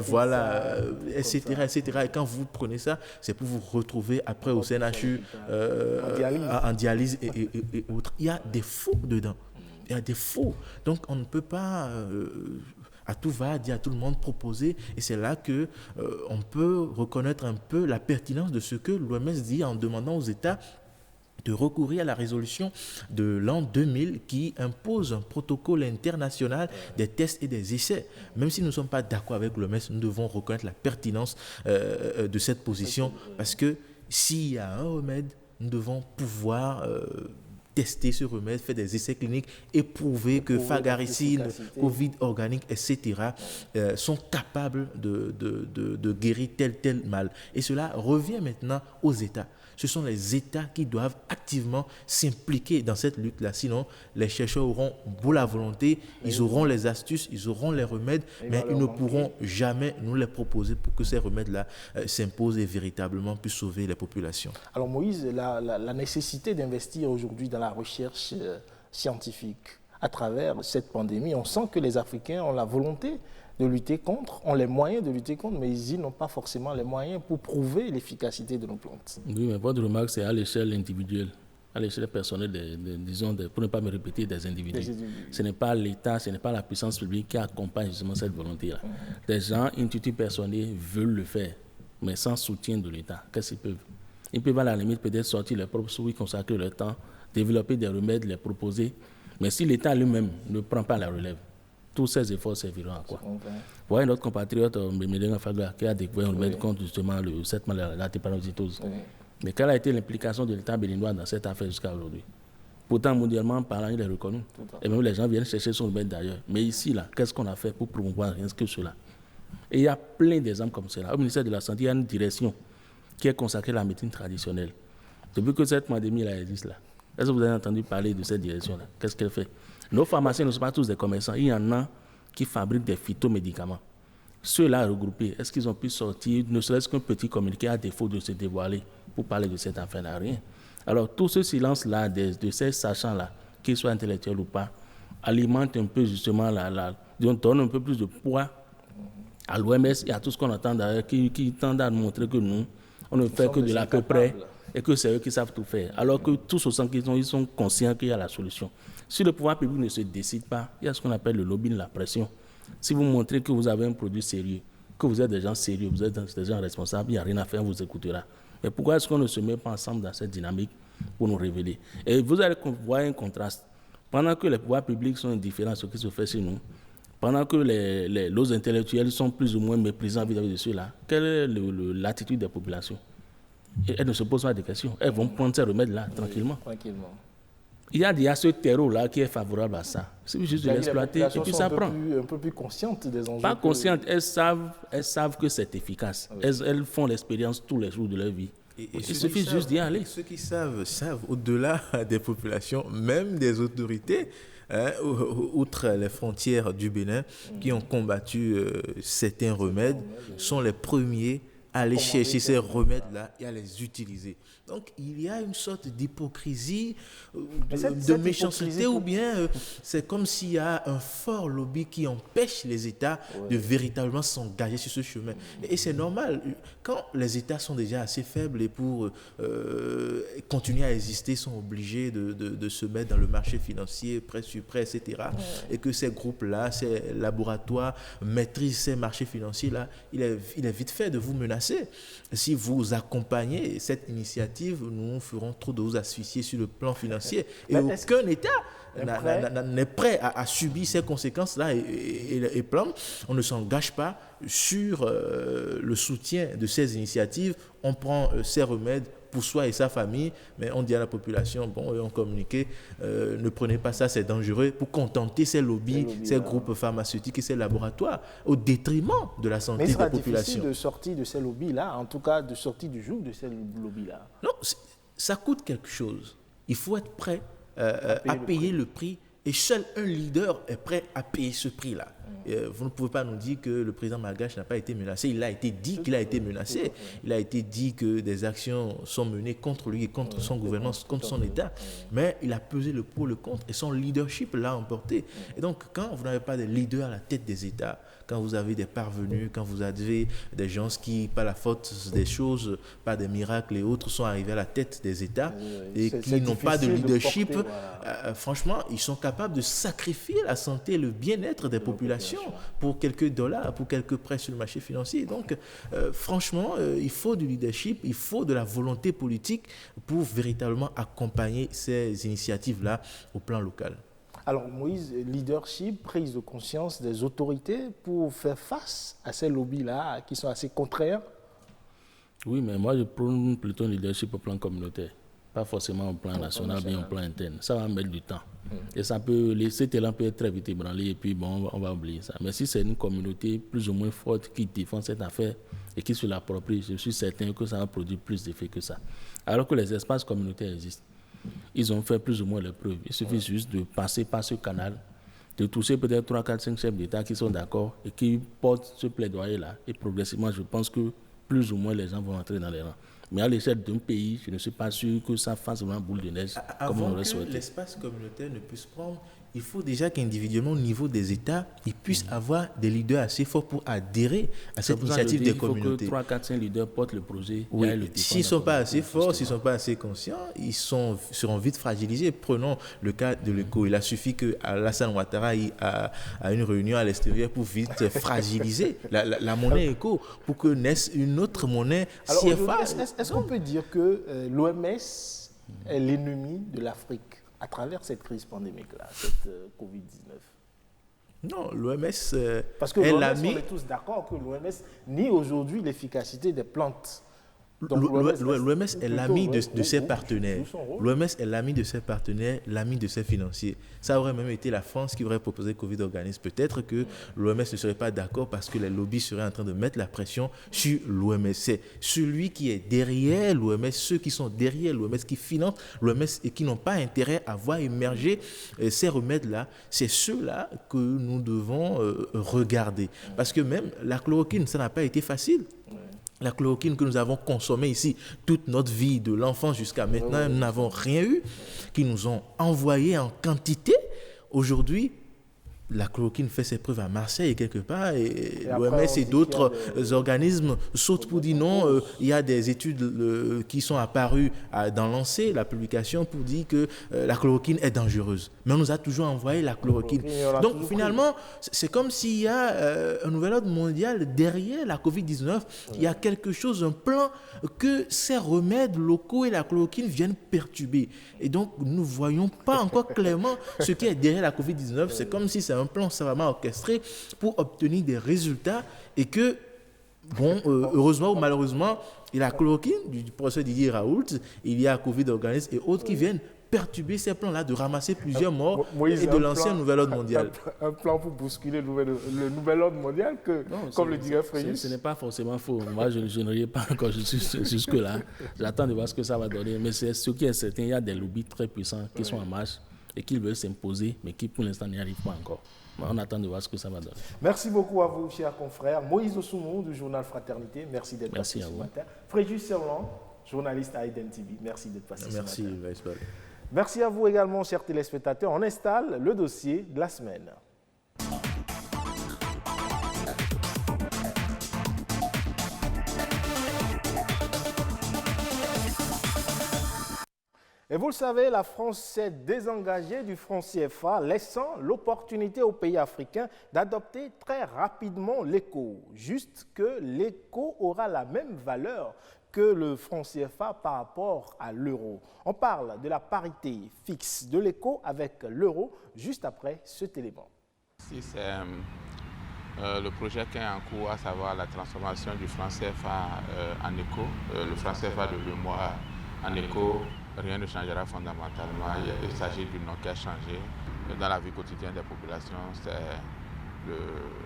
voilà, etc., etc. Et quand vous prenez ça, c'est pour vous retrouver après au CNHU en dialyse et autres. Il y a des faux dedans. Il y a des faux. Donc on ne peut pas... à tout va, dire à tout le monde, proposer. Et c'est là qu'on peut reconnaître un peu la pertinence de ce que l'OMS dit en demandant aux États de recourir à la résolution de l'an 2000 qui impose un protocole international des tests et des essais. Même si nous ne sommes pas d'accord avec l'OMS, nous devons reconnaître la pertinence de cette position parce que s'il y a un remède, nous devons pouvoir tester ce remède, faire des essais cliniques et prouver que fagaricine, Covid organique, etc. Sont capables de guérir tel mal. Et cela revient maintenant aux États. Ce sont les États qui doivent activement s'impliquer dans cette lutte-là. Sinon, les chercheurs auront beau la volonté, ils auront les astuces, ils auront les remèdes, mais ils ne pourront jamais nous les proposer pour que ces remèdes-là s'imposent et véritablement puissent sauver les populations. Alors Moïse, la nécessité d'investir aujourd'hui dans la recherche scientifique à travers cette pandémie, on sent que les Africains ont la volonté de lutter contre, ont les moyens de lutter contre, mais ils n'ont pas forcément les moyens pour prouver l'efficacité de nos plantes. Oui, mais votre remarque, c'est à l'échelle individuelle, à l'échelle personnelle, pour ne pas me répéter, des individus. Ce n'est pas l'État, ce n'est pas la puissance publique qui accompagne justement cette volonté-là. Des gens, intuitifs personnels, veulent le faire, mais sans soutien de l'État. Qu'est-ce qu'ils peuvent? Ils peuvent à la limite peut-être sortir leurs propres sous, consacrer leur temps, développer des remèdes, les proposer. Mais si l'État lui-même ne prend pas la relève, tous ces efforts serviront à quoi? Vous voyez notre compatriote Mémédéna Fagla qui a découvert un remède contre justement cette maladie, la drépanocytose. Mais quelle a été l'implication de l'État béninois dans cette affaire jusqu'à aujourd'hui? Pourtant, mondialement parlant, il est reconnu. Et même les gens viennent chercher son remède d'ailleurs. Mais ici, là, qu'est-ce qu'on a fait pour promouvoir rien que cela? Et il y a plein d'exemples comme cela. Au ministère de la Santé, il y a une direction qui est consacrée à la médecine traditionnelle. Depuis que cette pandémie là existe là, est-ce que vous avez entendu parler de cette direction-là? Qu'est-ce qu'elle fait? Nos pharmaciens ne sont pas tous des commerçants. Il y en a qui fabriquent des phytomédicaments. Ceux-là regroupés, est-ce qu'ils ont pu sortir, ne serait-ce qu'un petit communiqué à défaut de se dévoiler pour parler de cette affaire-là? Rien. Alors, tout ce silence-là, de ces sachants-là, qu'ils soient intellectuels ou pas, alimente un peu justement, donne un peu plus de poids à l'OMS et à tout ce qu'on entend d'ailleurs, qui tendent à nous montrer que nous, on ne fait que de l'à peu près et que c'est eux qui savent tout faire. Alors que tous au sens qu'ils sont conscients qu'il y a la solution. Si le pouvoir public ne se décide pas, il y a ce qu'on appelle le lobbying, la pression. Si vous montrez que vous avez un produit sérieux, que vous êtes des gens sérieux, vous êtes des gens responsables, il n'y a rien à faire, on vous écoutera. Mais pourquoi est-ce qu'on ne se met pas ensemble dans cette dynamique pour nous révéler? Et vous allez voir un contraste. Pendant que les pouvoirs publics sont indifférents à ce qui se fait chez nous, pendant que les intellectuels sont plus ou moins méprisants vis-à-vis de ceux-là, quelle est l'attitude des populations? Et elles ne se posent pas de questions. Elles vont prendre ces remèdes-là tranquillement. Il y a ce terreau-là qui est favorable à ça. C'est juste de l'exploiter et puis ça prend. Un peu plus conscientes des enjeux. Pas conscientes, elles savent que c'est efficace. Elles font l'expérience tous les jours de leur vie. Il suffit juste d'y aller. Ceux qui savent au-delà des populations, même des autorités, outre les frontières du Bénin, qui ont combattu certains remèdes, sont les premiers à aller chercher ces remèdes-là et à les utiliser. Donc, il y a une sorte d'hypocrisie, de méchanceté, ou bien c'est comme s'il y a un fort lobby qui empêche les États de véritablement s'engager sur ce chemin. Et c'est normal. Quand les États sont déjà assez faibles et pour continuer à exister, sont obligés de se mettre dans le marché financier, prêt sur prêt, etc. Et que ces groupes-là, ces laboratoires maîtrisent ces marchés financiers-là, il est vite fait de vous menacer. Si vous accompagnez cette initiative, nous ferons trop de vous asphyxier sur le plan financier. Et aucun État n'est prêt à subir ces conséquences-là et plan. On ne s'engage pas sur le soutien de ces initiatives. On prend ces remèdes pour soi et sa famille, mais on dit à la population, on communique, ne prenez pas ça, c'est dangereux, pour contenter ces lobbies, ces groupes pharmaceutiques et ces laboratoires, au détriment de la santé des populations. Mais c'est difficile de sortir de ces lobbies-là, en tout cas de sortir du joug de ces lobbies-là. Non, ça coûte quelque chose. Il faut être prêt à payer le prix, et seul un leader est prêt à payer ce prix-là. Vous ne pouvez pas nous dire que le président malgache n'a pas été menacé. Il a été dit qu'il a été menacé. Il a été dit que des actions sont menées contre lui et contre son gouvernement, contre son État. Mais il a pesé le pour, le contre et son leadership l'a emporté. Et donc, quand vous n'avez pas de leader à la tête des États, quand vous avez des parvenus, quand vous avez des gens qui, par la faute des choses, par des miracles et autres, sont arrivés à la tête des États et qui n'ont pas de leadership, franchement, ils sont capables de sacrifier la santé et le bien-être des populations spéculation pour quelques dollars, pour quelques prêts sur le marché financier. Donc, franchement, il faut du leadership, il faut de la volonté politique pour véritablement accompagner ces initiatives-là au plan local. Alors Moïse, leadership, prise de conscience des autorités pour faire face à ces lobbies-là qui sont assez contraires. Oui, mais moi je prône plutôt un leadership au plan communautaire, pas forcément au plan national, mais au plan interne. Ça va mettre du temps. Et ça peut, cet élan peut être très vite ébranlé et puis bon, on va oublier ça. Mais si c'est une communauté plus ou moins forte qui défend cette affaire et qui se l'approprie, je suis certain que ça va produire plus d'effets que ça. Alors que les espaces communautaires existent. Ils ont fait plus ou moins les preuves. Il suffit juste de passer par ce canal, de toucher peut-être 3, 4, 5 chefs d'État qui sont d'accord et qui portent ce plaidoyer-là. Et progressivement, je pense que plus ou moins les gens vont entrer dans les rangs. Mais à l'échelle d'un pays, je ne suis pas sûr que ça fasse vraiment boule de neige comme on aurait souhaité. Avant que l'espace communautaire ne puisse prendre, il faut déjà qu'individuellement, au niveau des États, ils puissent avoir des leaders assez forts pour adhérer à cette initiative des communautés. Il faut que 3, 4, 5 leaders portent le projet. Oui. S'ils ne sont pas assez forts, s'ils ne sont pas assez conscients, ils seront vite fragilisés. Prenons le cas de l'ECO. Il a suffi que Alassane Ouattara à une réunion à l'extérieur pour vite fragiliser la monnaie ECO, pour que naisse une autre monnaie CFA. Est-ce qu'on peut dire que l'OMS est l'ennemi de l'Afrique à travers cette crise pandémique-là, cette Covid-19? Non, l'OMS parce que l'OMS, on est tous d'accord que l'OMS nie aujourd'hui l'efficacité des plantes. L'OMS est l'ami de ses partenaires. L'OMS est l'ami de ses partenaires, l'ami de ses financiers. Ça aurait même été la France qui aurait proposé Covid organisme. Peut-être que l'OMS ne serait pas d'accord parce que les lobbies seraient en train de mettre la pression sur l'OMS. C'est celui qui est derrière l'OMS, ceux qui sont derrière l'OMS, qui financent l'OMS et qui n'ont pas intérêt à voir émerger ces remèdes-là. C'est ceux-là que nous devons regarder. Parce que même la chloroquine, ça n'a pas été facile. La chloroquine que nous avons consommée ici toute notre vie, de l'enfance jusqu'à maintenant, nous n'avons rien eu, qui nous ont envoyé en quantité. Aujourd'hui, la chloroquine fait ses preuves à Marseille quelque part et l'OMS et d'autres organismes sautent pour dire non. Il y a des études qui sont apparues dans l'ANSEE, la publication, pour dire que la chloroquine est dangereuse. Mais on nous a toujours envoyé la chloroquine. Donc finalement, c'est comme s'il y a un nouvel ordre mondial derrière la Covid-19. Il y a quelque chose, un plan que ces remèdes locaux et la chloroquine viennent perturber. Et donc nous ne voyons pas encore clairement ce qui est derrière la Covid-19. C'est comme si c'est un plan savamment orchestré pour obtenir des résultats et que, bon, heureusement ou malheureusement, il y a la chloroquine du professeur Didier Raoult, il y a Covid organisme et autres qui viennent perturber ces plans-là, de ramasser plusieurs morts et de lancer un nouvel ordre mondial. Un plan pour bousculer le nouvel ordre mondial, comme le dirait Fréjus. Ce n'est pas forcément faux. Moi, je ne riais pas encore jusque-là. J'attends de voir ce que ça va donner. Mais ce qui est certain, il y a des lobbies très puissants qui sont en marche et qui veulent s'imposer, mais qui pour l'instant n'y arrivent pas encore. On attend de voir ce que ça va donner. Merci beaucoup à vous, chers confrères. Moïse Oussoumou du journal Fraternité, merci d'être passé ce matin. Fréjus Serlan, journaliste à Eden TV, merci d'être passé ce matin. Merci, Vice-Paul. Merci à vous également, chers téléspectateurs. On installe le dossier de la semaine. Et vous le savez, la France s'est désengagée du franc CFA, laissant l'opportunité aux pays africains d'adopter très rapidement l'ECO. Juste que l'ECO aura la même valeur que le franc CFA par rapport à l'euro. On parle de la parité fixe de l'ECO avec l'euro juste après cet élément. Si c'est le projet qui est en cours, à savoir la transformation du franc CFA en ECO, le franc CFA de l'UEMOA en ECO, rien ne changera fondamentalement. Il s'agit du nom qui a changé. Dans la vie quotidienne des populations, c'est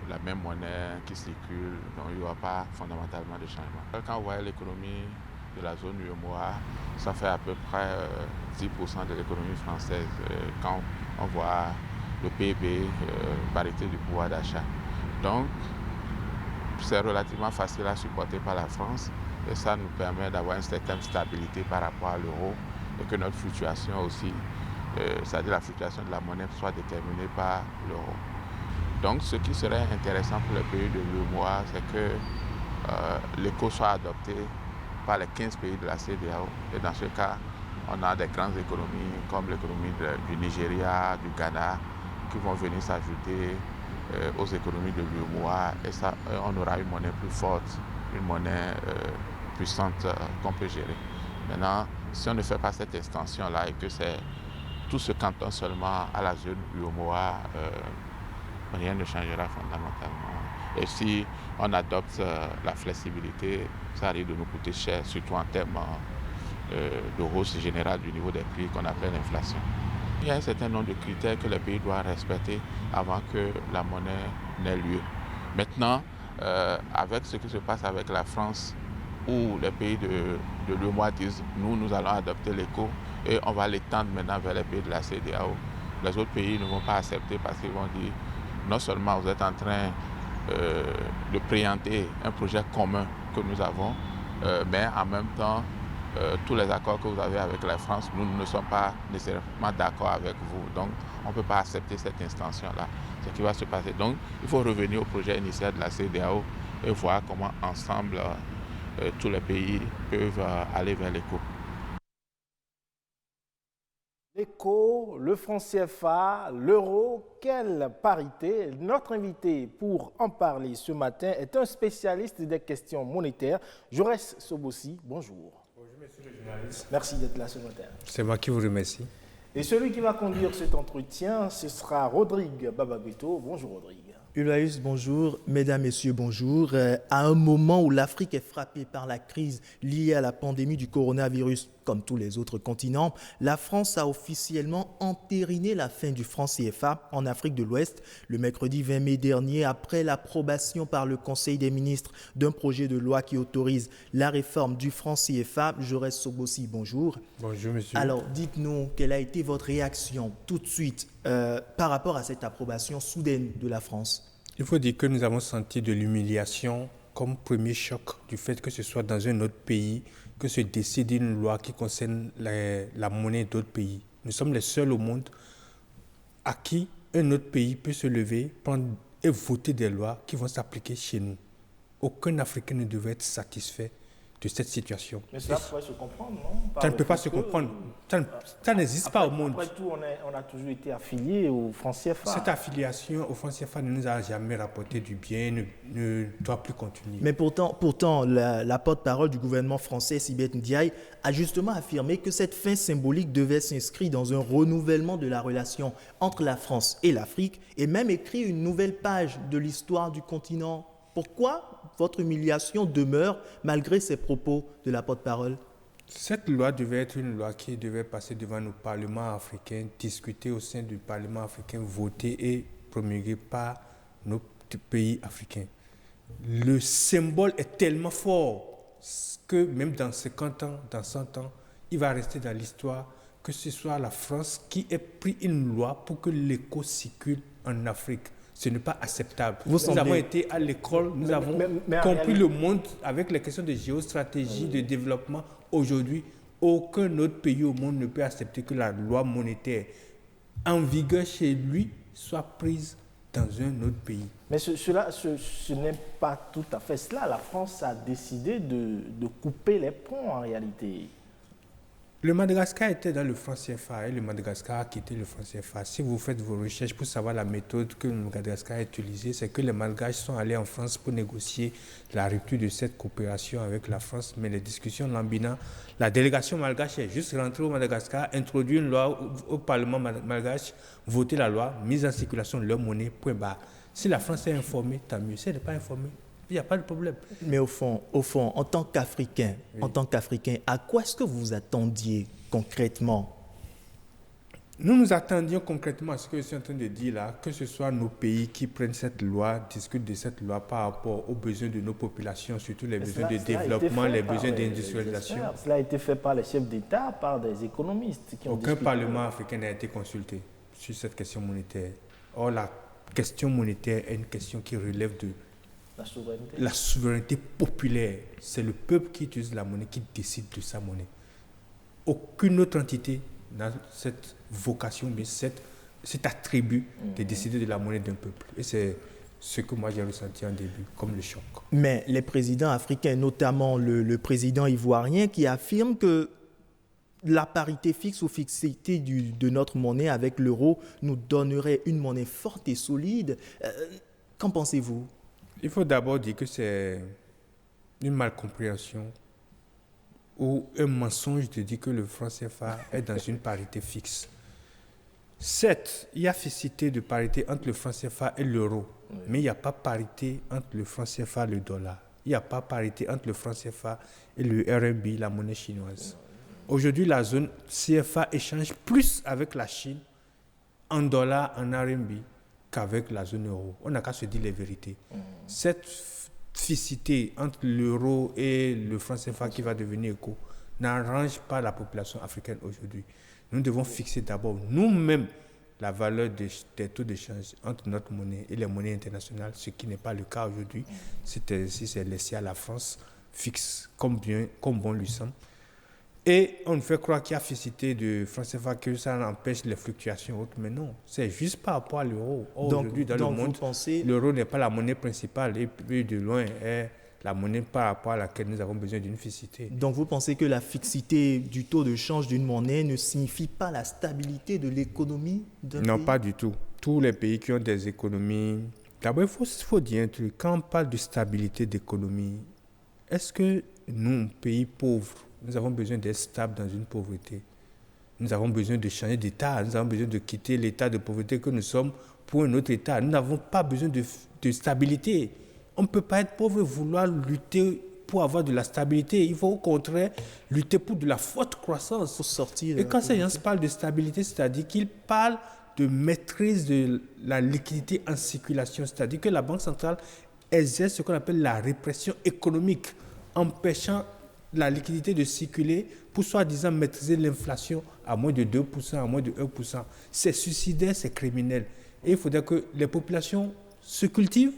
la même monnaie qui circule, donc il n'y aura pas fondamentalement de changement. Quand on voit l'économie de la zone UEMOA, ça fait à peu près 10% de l'économie française. Quand on voit le PIB, parité du pouvoir d'achat. Donc, c'est relativement facile à supporter par la France et ça nous permet d'avoir une certaine stabilité par rapport à l'euro et que notre fluctuation aussi, c'est-à-dire la fluctuation de la monnaie, soit déterminée par l'euro. Donc, ce qui serait intéressant pour les pays de l'UEMOA, c'est que l'ECO soit adopté par les 15 pays de la CEDEAO. Et dans ce cas, on a des grandes économies comme l'économie du Nigeria, du Ghana, qui vont venir s'ajouter aux économies de l'UEMOA et ça, on aura une monnaie plus forte, une monnaie puissante qu'on peut gérer. Maintenant, si on ne fait pas cette extension-là et que c'est tout se cantonne seulement à la zone UEMOA, rien ne changera fondamentalement. Et si on adopte la flexibilité, ça arrive de nous coûter cher, surtout en termes de hausse générale du niveau des prix qu'on appelle l'inflation. Il y a un certain nombre de critères que les pays doivent respecter avant que la monnaie n'ait lieu. Maintenant, avec ce qui se passe avec la France, où les pays de l'UEMOA disent « nous allons adopter l'éco et on va l'étendre maintenant vers les pays de la CEDEAO », les autres pays ne vont pas accepter parce qu'ils vont dire « non seulement vous êtes en train de préempter un projet commun que nous avons, mais en même temps, tous les accords que vous avez avec la France, nous ne sommes pas nécessairement d'accord avec vous. Donc, on ne peut pas accepter cette extension-là. Ce qui va se passer. Donc, il faut revenir au projet initial de la CEDEAO et voir comment ensemble tous les pays peuvent aller vers l'éco. L'éco, le franc CFA, l'euro, quelle parité! Notre invité pour en parler ce matin est un spécialiste des questions monétaires. Jaurès Sobossi, bonjour. Bonjour, monsieur le journaliste. Merci d'être là ce matin. C'est moi qui vous remercie. Et celui qui va conduire cet entretien, ce sera Rodrigue Babaguito. Bonjour Rodrigue. Ulaïus, bonjour. Mesdames, Messieurs, bonjour. À un moment où l'Afrique est frappée par la crise liée à la pandémie du coronavirus, comme tous les autres continents, la France a officiellement entériné la fin du franc CFA en Afrique de l'Ouest le mercredi 20 mai dernier après l'approbation par le Conseil des ministres d'un projet de loi qui autorise la réforme du franc CFA. Jaurès Sobossi, bonjour. Bonjour, monsieur. Alors, dites-nous, quelle a été votre réaction tout de suite par rapport à cette approbation soudaine de la France? Il faut dire que nous avons senti de l'humiliation comme premier choc du fait que ce soit dans un autre pays que se décide une loi qui concerne la monnaie d'autres pays. Nous sommes les seuls au monde à qui un autre pays peut se lever et voter des lois qui vont s'appliquer chez nous. Aucun Africain ne devrait être satisfait de cette situation. Mais ça pourrait se comprendre, non? Ça ne peut pas se comprendre. Ça n'existe pas au monde. Après tout, on a toujours été affilié au franc CFA. Cette affiliation au franc CFA ne nous a jamais rapporté du bien, ne doit plus continuer. Mais pourtant la porte-parole du gouvernement français, Sibeth Ndiaye, a justement affirmé que cette fin symbolique devait s'inscrire dans un renouvellement de la relation entre la France et l'Afrique et même écrire une nouvelle page de l'histoire du continent. Pourquoi votre humiliation demeure malgré ces propos de la porte-parole? Cette loi devait être une loi qui devait passer devant nos parlements africains, discutée au sein du Parlement africain, votée et promulguée par nos pays africains. Le symbole est tellement fort que même dans 50 ans, dans 100 ans, il va rester dans l'histoire que ce soit la France qui ait pris une loi pour que l'éco circule en Afrique. Ce n'est pas acceptable. Nous avons été à l'école, nous avons compris le monde avec les questions de géostratégie, de développement. Aujourd'hui, aucun autre pays au monde ne peut accepter que la loi monétaire en vigueur chez lui soit prise dans un autre pays. Mais ce n'est pas tout à fait cela. La France a décidé de couper les ponts en réalité. Le Madagascar était dans le franc CFA et le Madagascar a quitté le franc CFA. Si vous faites vos recherches pour savoir la méthode que le Madagascar a utilisée, c'est que les Malgaches sont allés en France pour négocier la rupture de cette coopération avec la France. Mais les discussions lambinant, la délégation malgache est juste rentrée au Madagascar, introduit une loi au Parlement malgache, voté la loi, mise en circulation de leur monnaie, point barre. Si la France est informée, tant mieux. Si elle n'est pas informée, il n'y a pas de problème. Mais au fond, en tant qu'Africain, à quoi est-ce que vous vous attendiez concrètement? Nous nous attendions concrètement à ce que je suis en train de dire là, que ce soit nos pays qui prennent cette loi, discutent de cette loi par rapport aux besoins de nos populations, surtout les besoins de développement, les besoins d'industrialisation. Cela a été fait par les chefs d'État, par des économistes qui ont Aucun parlement africain n'a été consulté sur cette question monétaire. Or, la question monétaire est une question qui relève de la souveraineté populaire. C'est le peuple qui utilise la monnaie, qui décide de sa monnaie. Aucune autre entité n'a cette vocation, mais cet attribut de décider de la monnaie d'un peuple. Et c'est ce que moi j'ai ressenti en début, comme le choc. Mais les présidents africains, notamment le président ivoirien, qui affirme que la parité fixe ou fixité de notre monnaie avec l'euro nous donnerait une monnaie forte et solide. Qu'en pensez-vous? Il faut d'abord dire que c'est une malcompréhension ou un mensonge de dire que le franc CFA est dans une parité fixe. Certes, il y a fixité de parité entre le franc CFA et l'euro, mais il n'y a pas parité entre le franc CFA et le dollar. Il n'y a pas parité entre le franc CFA et le RMB, la monnaie chinoise. Aujourd'hui, la zone CFA échange plus avec la Chine en dollars, en RMB, qu'avec la zone euro. On n'a qu'à se dire les vérités. Cette fixité entre l'euro et le franc CFA qui va devenir éco n'arrange pas la population africaine aujourd'hui. Nous devons fixer d'abord nous-mêmes la valeur des taux d'échange entre notre monnaie et les monnaies internationales, ce qui n'est pas le cas aujourd'hui. C'est laissé à la France fixe comme bon lui semble. Et on nous fait croire qu'il y a fixité de franc CFA, que ça empêche les fluctuations autres, mais non, c'est juste par rapport à l'euro. Aujourd'hui, dans le monde, l'euro n'est pas la monnaie principale et plus de loin est la monnaie par rapport à laquelle nous avons besoin d'une fixité. Donc vous pensez que la fixité du taux de change d'une monnaie ne signifie pas la stabilité de l'économie d'un pays? Non, pas du tout. Tous les pays qui ont des économies... D'abord, il faut dire un truc. Quand on parle de stabilité d'économie, est-ce que nous, pays pauvres, nous avons besoin d'être stables dans une pauvreté? Nous avons besoin de changer d'état. Nous avons besoin de quitter l'état de pauvreté que nous sommes pour un autre état. Nous n'avons pas besoin de stabilité. On ne peut pas être pauvre et vouloir lutter pour avoir de la stabilité. Il faut au contraire lutter pour de la forte croissance. Pour sortir. Et quand ces gens parlent de stabilité, c'est-à-dire qu'ils parlent de maîtrise de la liquidité en circulation. C'est-à-dire que la Banque centrale exerce ce qu'on appelle la répression économique, empêchant la liquidité de circuler pour soi-disant maîtriser l'inflation à moins de 2%, à moins de 1%. C'est suicidaire, c'est criminel. Et il faudrait que les populations se cultivent,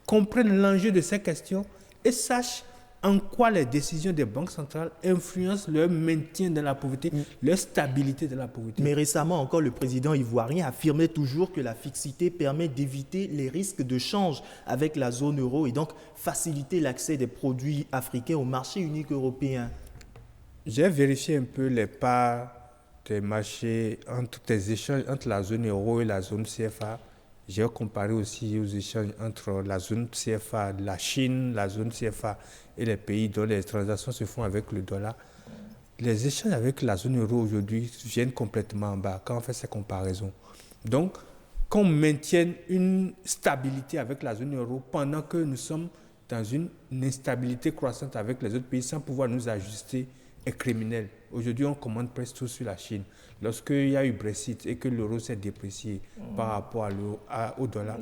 comprennent l'enjeu de ces questions et sachent en quoi les décisions des banques centrales influencent leur maintien dans la pauvreté, leur stabilité dans la pauvreté. Mais récemment encore, le président ivoirien affirmait toujours que la fixité permet d'éviter les risques de change avec la zone euro et donc faciliter l'accès des produits africains au marché unique européen. J'ai vérifié un peu les parts des marchés entre les échanges entre la zone euro et la zone CFA. J'ai comparé aussi aux échanges entre la zone CFA, la Chine, la zone CFA et les pays dont les transactions se font avec le dollar. Les échanges avec la zone euro aujourd'hui viennent complètement en bas quand on fait ces comparaisons. Donc, qu'on maintienne une stabilité avec la zone euro pendant que nous sommes dans une instabilité croissante avec les autres pays sans pouvoir nous ajuster est criminel. Aujourd'hui, on commande presque tout sur la Chine. Lorsqu'il y a eu Brexit et que l'euro s'est déprécié par rapport au dollar,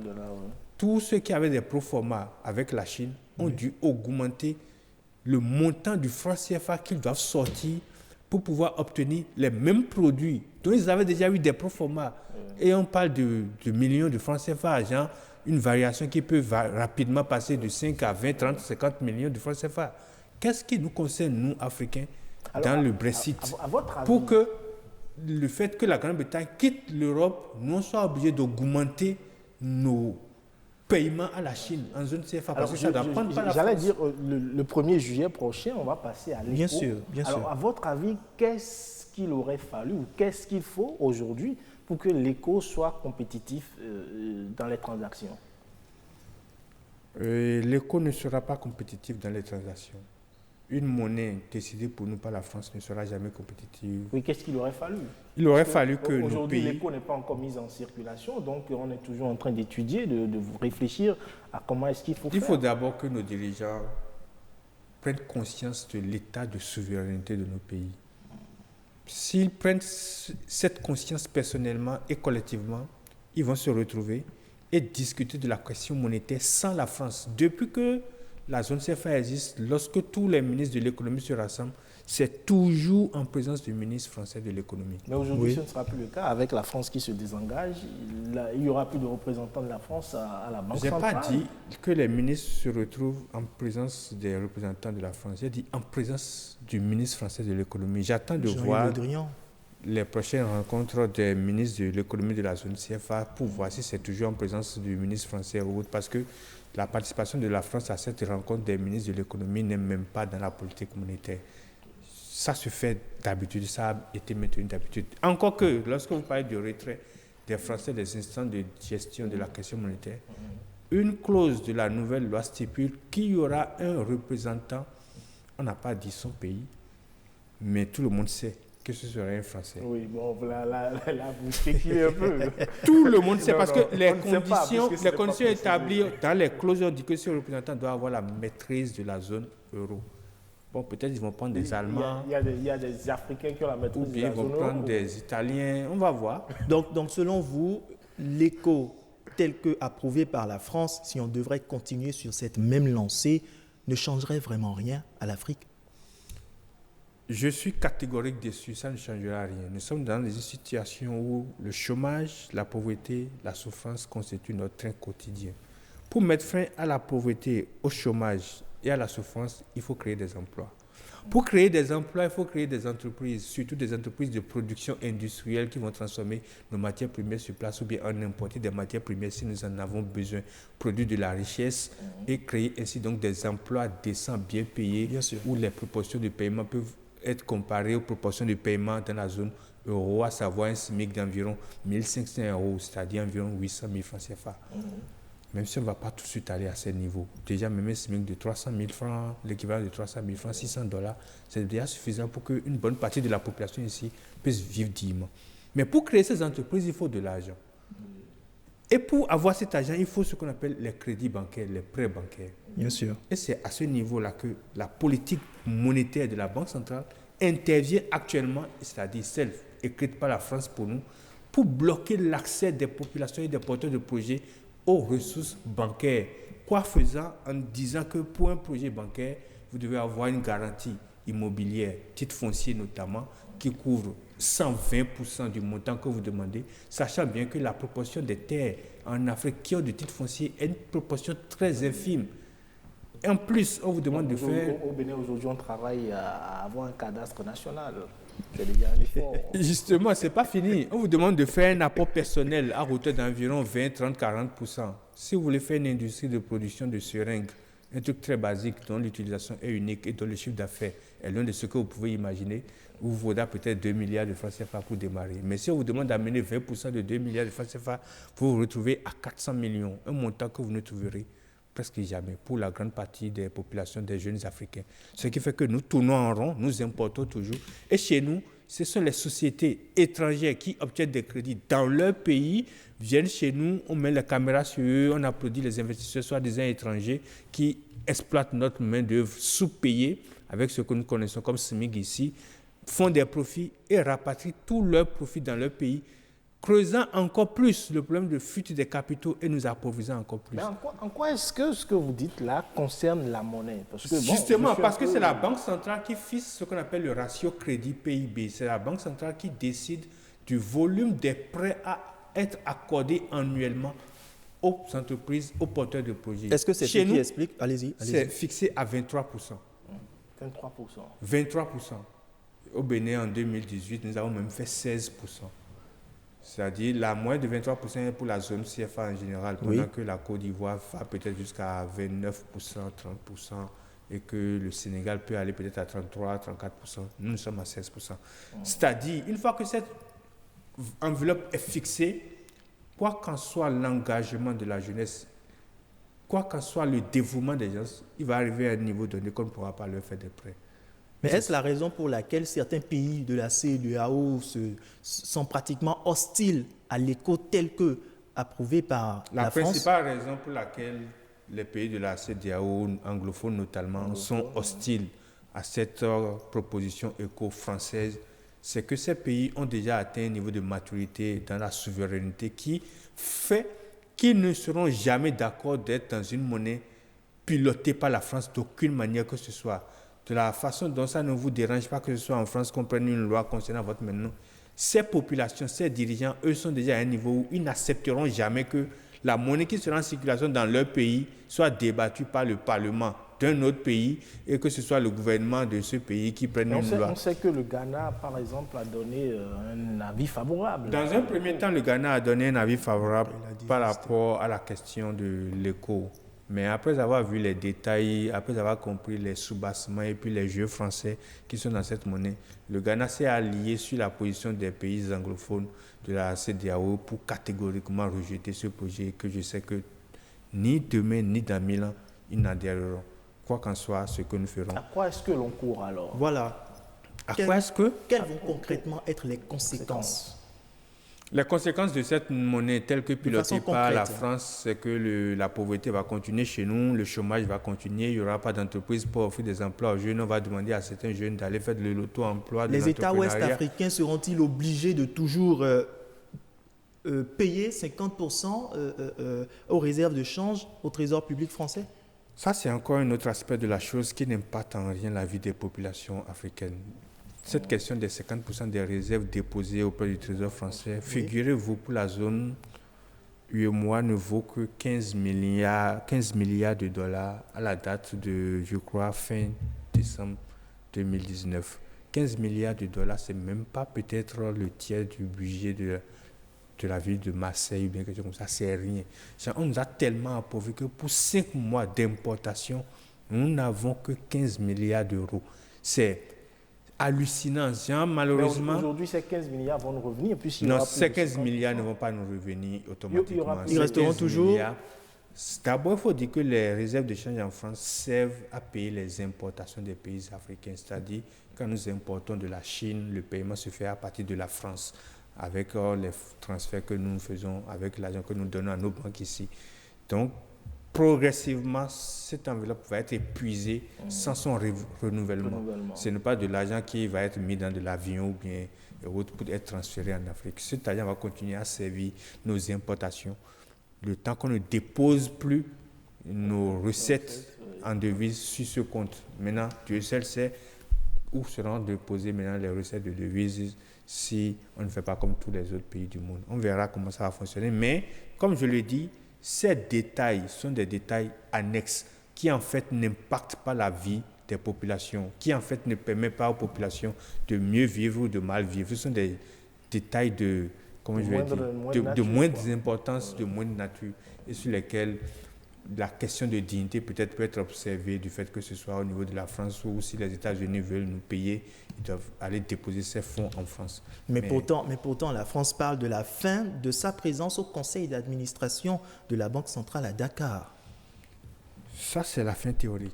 tous ceux qui avaient des pro-forma avec la Chine ont dû augmenter le montant du franc CFA qu'ils doivent sortir pour pouvoir obtenir les mêmes produits dont ils avaient déjà eu des pro-forma. Et on parle de millions de francs CFA, genre une variation qui peut rapidement passer de 5 à 20, 30, 50 millions de francs CFA. Qu'est-ce qui nous concerne, nous, Africains, dans le Brexit, pour que le fait que la Grande-Bretagne quitte l'Europe, nous on soit obligés d'augmenter nos paiements à la Chine en zone CFA? Parce que ça doit prendre pas la J'allais France. dire, le 1er juillet prochain, on va passer à l'éco. Bien sûr. Alors, à votre avis, qu'est-ce qu'il aurait fallu ou qu'est-ce qu'il faut aujourd'hui pour que l'éco soit compétitif dans les transactions? L'éco ne sera pas compétitif dans les transactions. Une monnaie décidée pour nous par la France ne sera jamais compétitive. Oui, qu'est-ce qu'il aurait fallu? Il aurait fallu que nos aujourd'hui, pays... l'éco n'est pas encore mise en circulation, donc on est toujours en train d'étudier, de réfléchir à comment est-ce qu'il faut faire. Il faut d'abord que nos dirigeants prennent conscience de l'état de souveraineté de nos pays. S'ils prennent cette conscience personnellement et collectivement, ils vont se retrouver et discuter de la question monétaire sans la France. Depuis que la zone CFA existe, lorsque tous les ministres de l'économie se rassemblent, c'est toujours en présence du ministre français de l'économie. Mais aujourd'hui, ce ne sera plus le cas. Avec la France qui se désengage, il n'y aura plus de représentants de la France à la Banque centrale. Je n'ai pas dit que les ministres se retrouvent en présence des représentants de la France. J'ai dit en présence du ministre français de l'économie. J'attends de voir les prochaines rencontres des ministres de l'économie de la zone CFA pour voir si c'est toujours en présence du ministre français ou autre, parce que la participation de la France à cette rencontre des ministres de l'économie n'est même pas dans la politique monétaire. ça se fait d'habitude, ça a été maintenu d'habitude. Encore que, lorsque vous parlez du retrait des Français des instances de gestion de la question monétaire, une clause de la nouvelle loi stipule qu'il y aura un représentant, on n'a pas dit son pays, mais tout le monde sait que ce serait un Français. Oui, bon, là vous spéculez un peu. Tout le monde sait, parce que les conditions établies dans les clauses, on dit que ce représentant doit avoir la maîtrise de la zone euro. Bon, peut-être ils vont prendre des Allemands. Il y a des Africains qui ont la maîtrise de la zone euro. Ou bien ils vont prendre des Italiens, on va voir. Donc selon vous, l'éco tel que approuvé par la France, si on devrait continuer sur cette même lancée, ne changerait vraiment rien à l'Afrique? Je suis catégorique dessus, ça ne changera rien. Nous sommes dans une situation où le chômage, la pauvreté, la souffrance constituent notre train quotidien. Pour mettre fin à la pauvreté, au chômage et à la souffrance, il faut créer des emplois. Pour créer des emplois, il faut créer des entreprises, surtout des entreprises de production industrielle qui vont transformer nos matières premières sur place ou bien en importer des matières premières si nous en avons besoin, produire de la richesse et créer ainsi donc des emplois décents, bien payés, où les proportions de paiement peuvent être comparées aux proportions de paiement dans la zone euro, à savoir un SMIC d'environ 1 500 €, c'est-à-dire environ 800 000 francs CFA. Même si on ne va pas tout de suite aller à ce niveau. Déjà, même un SMIC de 300 000 francs, l'équivalent de 300 000 francs, $600, c'est déjà suffisant pour qu'une bonne partie de la population ici puisse vivre dignement. Mais pour créer ces entreprises, il faut de l'argent. Et pour avoir cet argent, il faut ce qu'on appelle les crédits bancaires, les prêts bancaires. Bien sûr. Et c'est à ce niveau-là que la politique monétaire de la Banque centrale intervient actuellement, c'est-à-dire celle écrite par la France pour nous, pour bloquer l'accès des populations et des porteurs de projets aux ressources bancaires. Quoi faisant en disant que pour un projet bancaire, vous devez avoir une garantie immobilière, titre foncier notamment, qui couvre 120% du montant que vous demandez, sachant bien que la proportion des terres en Afrique qui ont de titres fonciers est une proportion très infime. Et en plus, on vous demande de faire... Au Bénin, aujourd'hui, on travaille à avoir un cadastre national. C'est déjà un effort. Justement, ce n'est pas fini. On vous demande de faire un apport personnel à hauteur d'environ 20, 30, 40%. Si vous voulez faire une industrie de production de seringues, un truc très basique dont l'utilisation est unique et dont le chiffre d'affaires est l'un de ce que vous pouvez imaginer, vous vaudra peut-être 2 milliards de francs CFA pour démarrer. Mais si on vous demande d'amener 20% de 2 milliards de francs CFA, vous vous retrouvez à 400 millions, un montant que vous ne trouverez presque jamais pour la grande partie des populations des jeunes Africains. Ce qui fait que nous tournons en rond, nous importons toujours. Et chez nous, ce sont les sociétés étrangères qui obtiennent des crédits dans leur pays, viennent chez nous, on met la caméra sur eux, on applaudit les investisseurs, soi-disant étrangers, qui exploitent notre main-d'œuvre sous-payée avec ce que nous connaissons comme SMIC ici, font des profits et rapatrient tous leurs profits dans leur pays, creusant encore plus le problème de fuite des capitaux et nous appauvissant encore plus. Mais en quoi est-ce que ce que vous dites là concerne la monnaie? Parce que, justement, parce que c'est la Banque centrale qui fixe ce qu'on appelle le ratio crédit-PIB. C'est la Banque centrale qui décide du volume des prêts à être accordés annuellement aux entreprises, aux porteurs de projets. Est-ce que c'est ce qui explique? Allez-y. C'est fixé à 23%. 23%. Au Bénin, en 2018, nous avons même fait 16%. C'est-à-dire la moyenne de 23% est pour la zone CFA en général, pendant que la Côte d'Ivoire va peut-être jusqu'à 29%, 30%, et que le Sénégal peut aller peut-être à 33%, 34%. Nous sommes à 16%. C'est-à-dire, une fois que cette enveloppe est fixée, quoi qu'en soit l'engagement de la jeunesse, quoi qu'en soit le dévouement des gens, il va arriver à un niveau donné qu'on ne pourra pas leur faire des prêts. Mais est-ce la raison pour laquelle certains pays de la CEDEAO sont pratiquement hostiles à l'éco tel que approuvé par la France? La principale raison pour laquelle les pays de la CEDEAO, anglophones notamment, sont hostiles à cette proposition éco-française, c'est que ces pays ont déjà atteint un niveau de maturité dans la souveraineté qui fait qu'ils ne seront jamais d'accord d'être dans une monnaie pilotée par la France d'aucune manière que ce soit. De la façon dont ça ne vous dérange pas que ce soit en France qu'on prenne une loi concernant votre maintenant. Ces populations, ces dirigeants, eux sont déjà à un niveau où ils n'accepteront jamais que la monnaie qui sera en circulation dans leur pays soit débattue par le Parlement d'un autre pays et que ce soit le gouvernement de ce pays qui prenne une loi. On sait que le Ghana, par exemple, a donné un avis favorable. Dans un premier temps, le Ghana a donné un avis favorable par rapport à la question de l'éco. Mais après avoir vu les détails, après avoir compris les soubassements et puis les jeux français qui sont dans cette monnaie, le Ghana s'est allié sur la position des pays anglophones de la CEDEAO pour catégoriquement rejeter ce projet que je sais que ni demain ni dans 1000 ans, ils n'adhéreront. Quoi qu'en soit ce que nous ferons. À quoi est-ce que l'on court alors? Voilà. Quelles vont concrètement être les conséquences? Les conséquences de cette monnaie telle que pilotée par la France, c'est que la pauvreté va continuer chez nous, le chômage va continuer, il n'y aura pas d'entreprise pour offrir des emplois aux jeunes. On va demander à certains jeunes d'aller faire de l'auto-emploi, de Les États l'entrepreneuriat. ouest-africains seront-ils obligés de toujours payer 50% aux réserves de change au Trésor public français? Ça, c'est encore un autre aspect de la chose qui n'impacte en rien la vie des populations africaines. Cette question des 50% des réserves déposées auprès du Trésor français, figurez-vous, pour la zone UEMOA ne vaut que 15 milliards de dollars à la date de, je crois, fin décembre 2019. 15 milliards de dollars, c'est même pas peut-être le tiers du budget de la ville de Marseille ou bien quelque chose comme ça, c'est rien. On nous a tellement appauvris que pour 5 mois d'importation, nous n'avons que 15 milliards d'euros. C'est hallucinant. Malheureusement, aujourd'hui, ces 15 milliards vont nous revenir. Non, ces 15 milliards ne vont pas nous revenir automatiquement. Ils resteront toujours. D'abord, il faut dire que les réserves de change en France servent à payer les importations des pays africains. C'est-à-dire, quand nous importons de la Chine, le paiement se fait à partir de la France, avec les transferts que nous faisons, avec l'argent que nous donnons à nos banques ici. Donc, progressivement, cette enveloppe va être épuisée sans son renouvellement. Ce n'est pas de l'argent qui va être mis dans de l'avion ou bien autre pour être transféré en Afrique. Cet argent va continuer à servir nos importations. Le temps qu'on ne dépose plus nos recettes en devises sur ce compte. Maintenant, Dieu seul sait où seront déposées maintenant les recettes de devises si on ne fait pas comme tous les autres pays du monde. On verra comment ça va fonctionner. Mais, comme je le dis, ces détails sont des détails annexes qui en fait n'impactent pas la vie des populations, qui en fait ne permettent pas aux populations de mieux vivre ou de mal vivre. Ce sont des détails de moindre importance, de moindre nature, et sur lesquels la question de dignité peut-être peut être observée du fait que ce soit au niveau de la France ou si les États-Unis veulent nous payer, ils doivent aller déposer ces fonds en France. Mais pourtant, la France parle de la fin de sa présence au conseil d'administration de la Banque centrale à Dakar. Ça, c'est la fin théorique.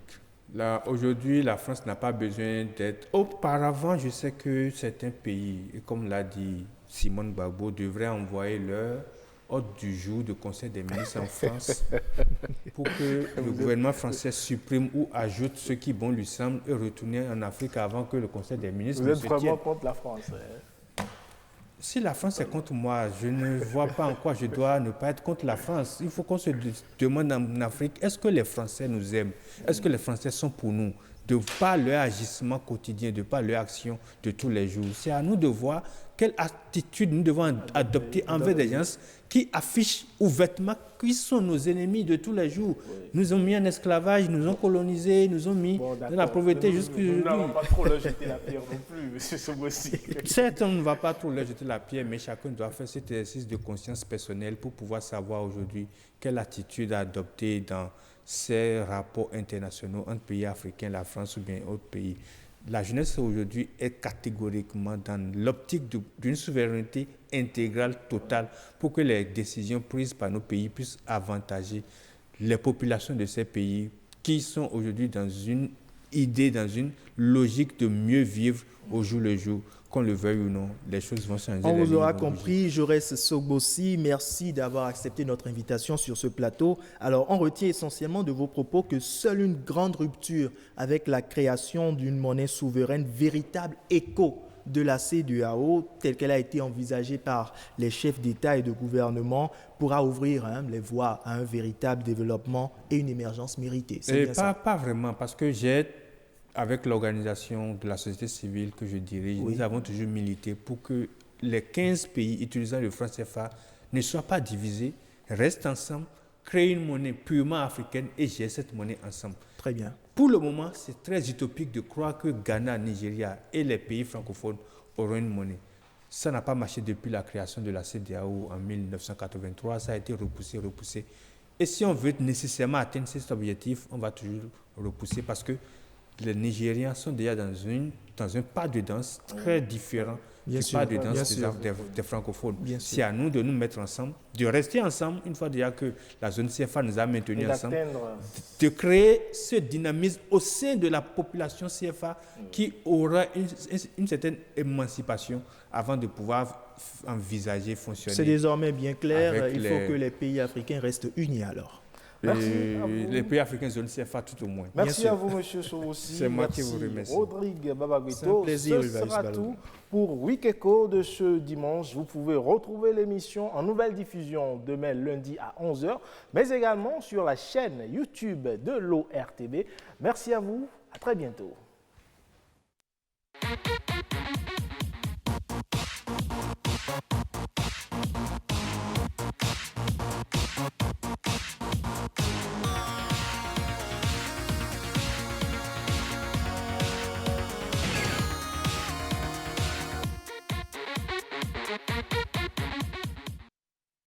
Là, aujourd'hui, la France n'a pas besoin d'être... Auparavant, je sais que certains pays, et comme l'a dit Simone Gbagbo, devraient envoyer leur ordre du jour de conseil des ministres en France pour que le gouvernement français supprime ou ajoute ce qui bon lui semble et retourner en Afrique avant que le conseil des ministres ne se tienne. Vous êtes vraiment contre la France, Si la France est contre moi, je ne vois pas en quoi je dois ne pas être contre la France. Il faut qu'on se demande en Afrique, est-ce que les Français nous aiment? Est-ce que les Français sont pour nous? De par leur agissement quotidien, de par leur action de tous les jours. C'est à nous de voir quelle attitude nous devons adopter envers des gens qui affichent ouvertement qui sont nos ennemis de tous les jours. Nous ont mis en esclavage, nous ont colonisés, nous ont mis dans la pauvreté jusqu'aujourd'hui. Nous n'allons pas trop leur jeter la pierre non plus, M. Sobossi. Certes, on ne va pas trop leur jeter la pierre, mais chacun doit faire cet exercice de conscience personnelle pour pouvoir savoir aujourd'hui quelle attitude adopter dans ces rapports internationaux entre pays africains, la France ou bien autres pays. La jeunesse aujourd'hui est catégoriquement dans l'optique d'une souveraineté intégrale, totale, pour que les décisions prises par nos pays puissent avantager les populations de ces pays qui sont aujourd'hui dans une idée, dans une logique de mieux vivre au jour le jour. Qu'on le veuille ou non, les choses vont changer. On vous aura compris, Jaurès Sobossi, merci d'avoir accepté notre invitation sur ce plateau. Alors, on retient essentiellement de vos propos que seule une grande rupture avec la création d'une monnaie souveraine, véritable écho de la CEDEAO, telle qu'elle a été envisagée par les chefs d'État et de gouvernement, pourra ouvrir les voies à un véritable développement et une émergence méritée. C'est bien ça? Pas vraiment, parce que avec l'organisation de la société civile que je dirige, nous avons toujours milité pour que les 15 pays utilisant le franc CFA ne soient pas divisés, restent ensemble, créent une monnaie purement africaine et gèrent cette monnaie ensemble. Très bien. Pour le moment, c'est très utopique de croire que Ghana, Nigeria et les pays francophones auront une monnaie. Ça n'a pas marché depuis la création de la CEDEAO en 1983, ça a été repoussé. Et si on veut nécessairement atteindre cet objectif, on va toujours repousser parce que les Nigériens sont déjà dans un pas de danse très différent du pas de danse des francophones. C'est à nous de nous mettre ensemble, de rester ensemble, une fois déjà que la zone CFA nous a maintenus ensemble, de créer ce dynamisme au sein de la population CFA qui aura une certaine émancipation avant de pouvoir envisager fonctionner. C'est désormais bien clair, il faut que les pays africains restent unis alors. Merci les pays africains zone CFA tout au moins. Merci à vous, M. Soussi. C'est moi qui vous remercie. Rodrigue Babaguito. C'est un plaisir. Ce sera tout pour Week Echo de ce dimanche. Vous pouvez retrouver l'émission en nouvelle diffusion demain lundi à 11h, mais également sur la chaîne YouTube de l'ORTB. Merci à vous. À très bientôt.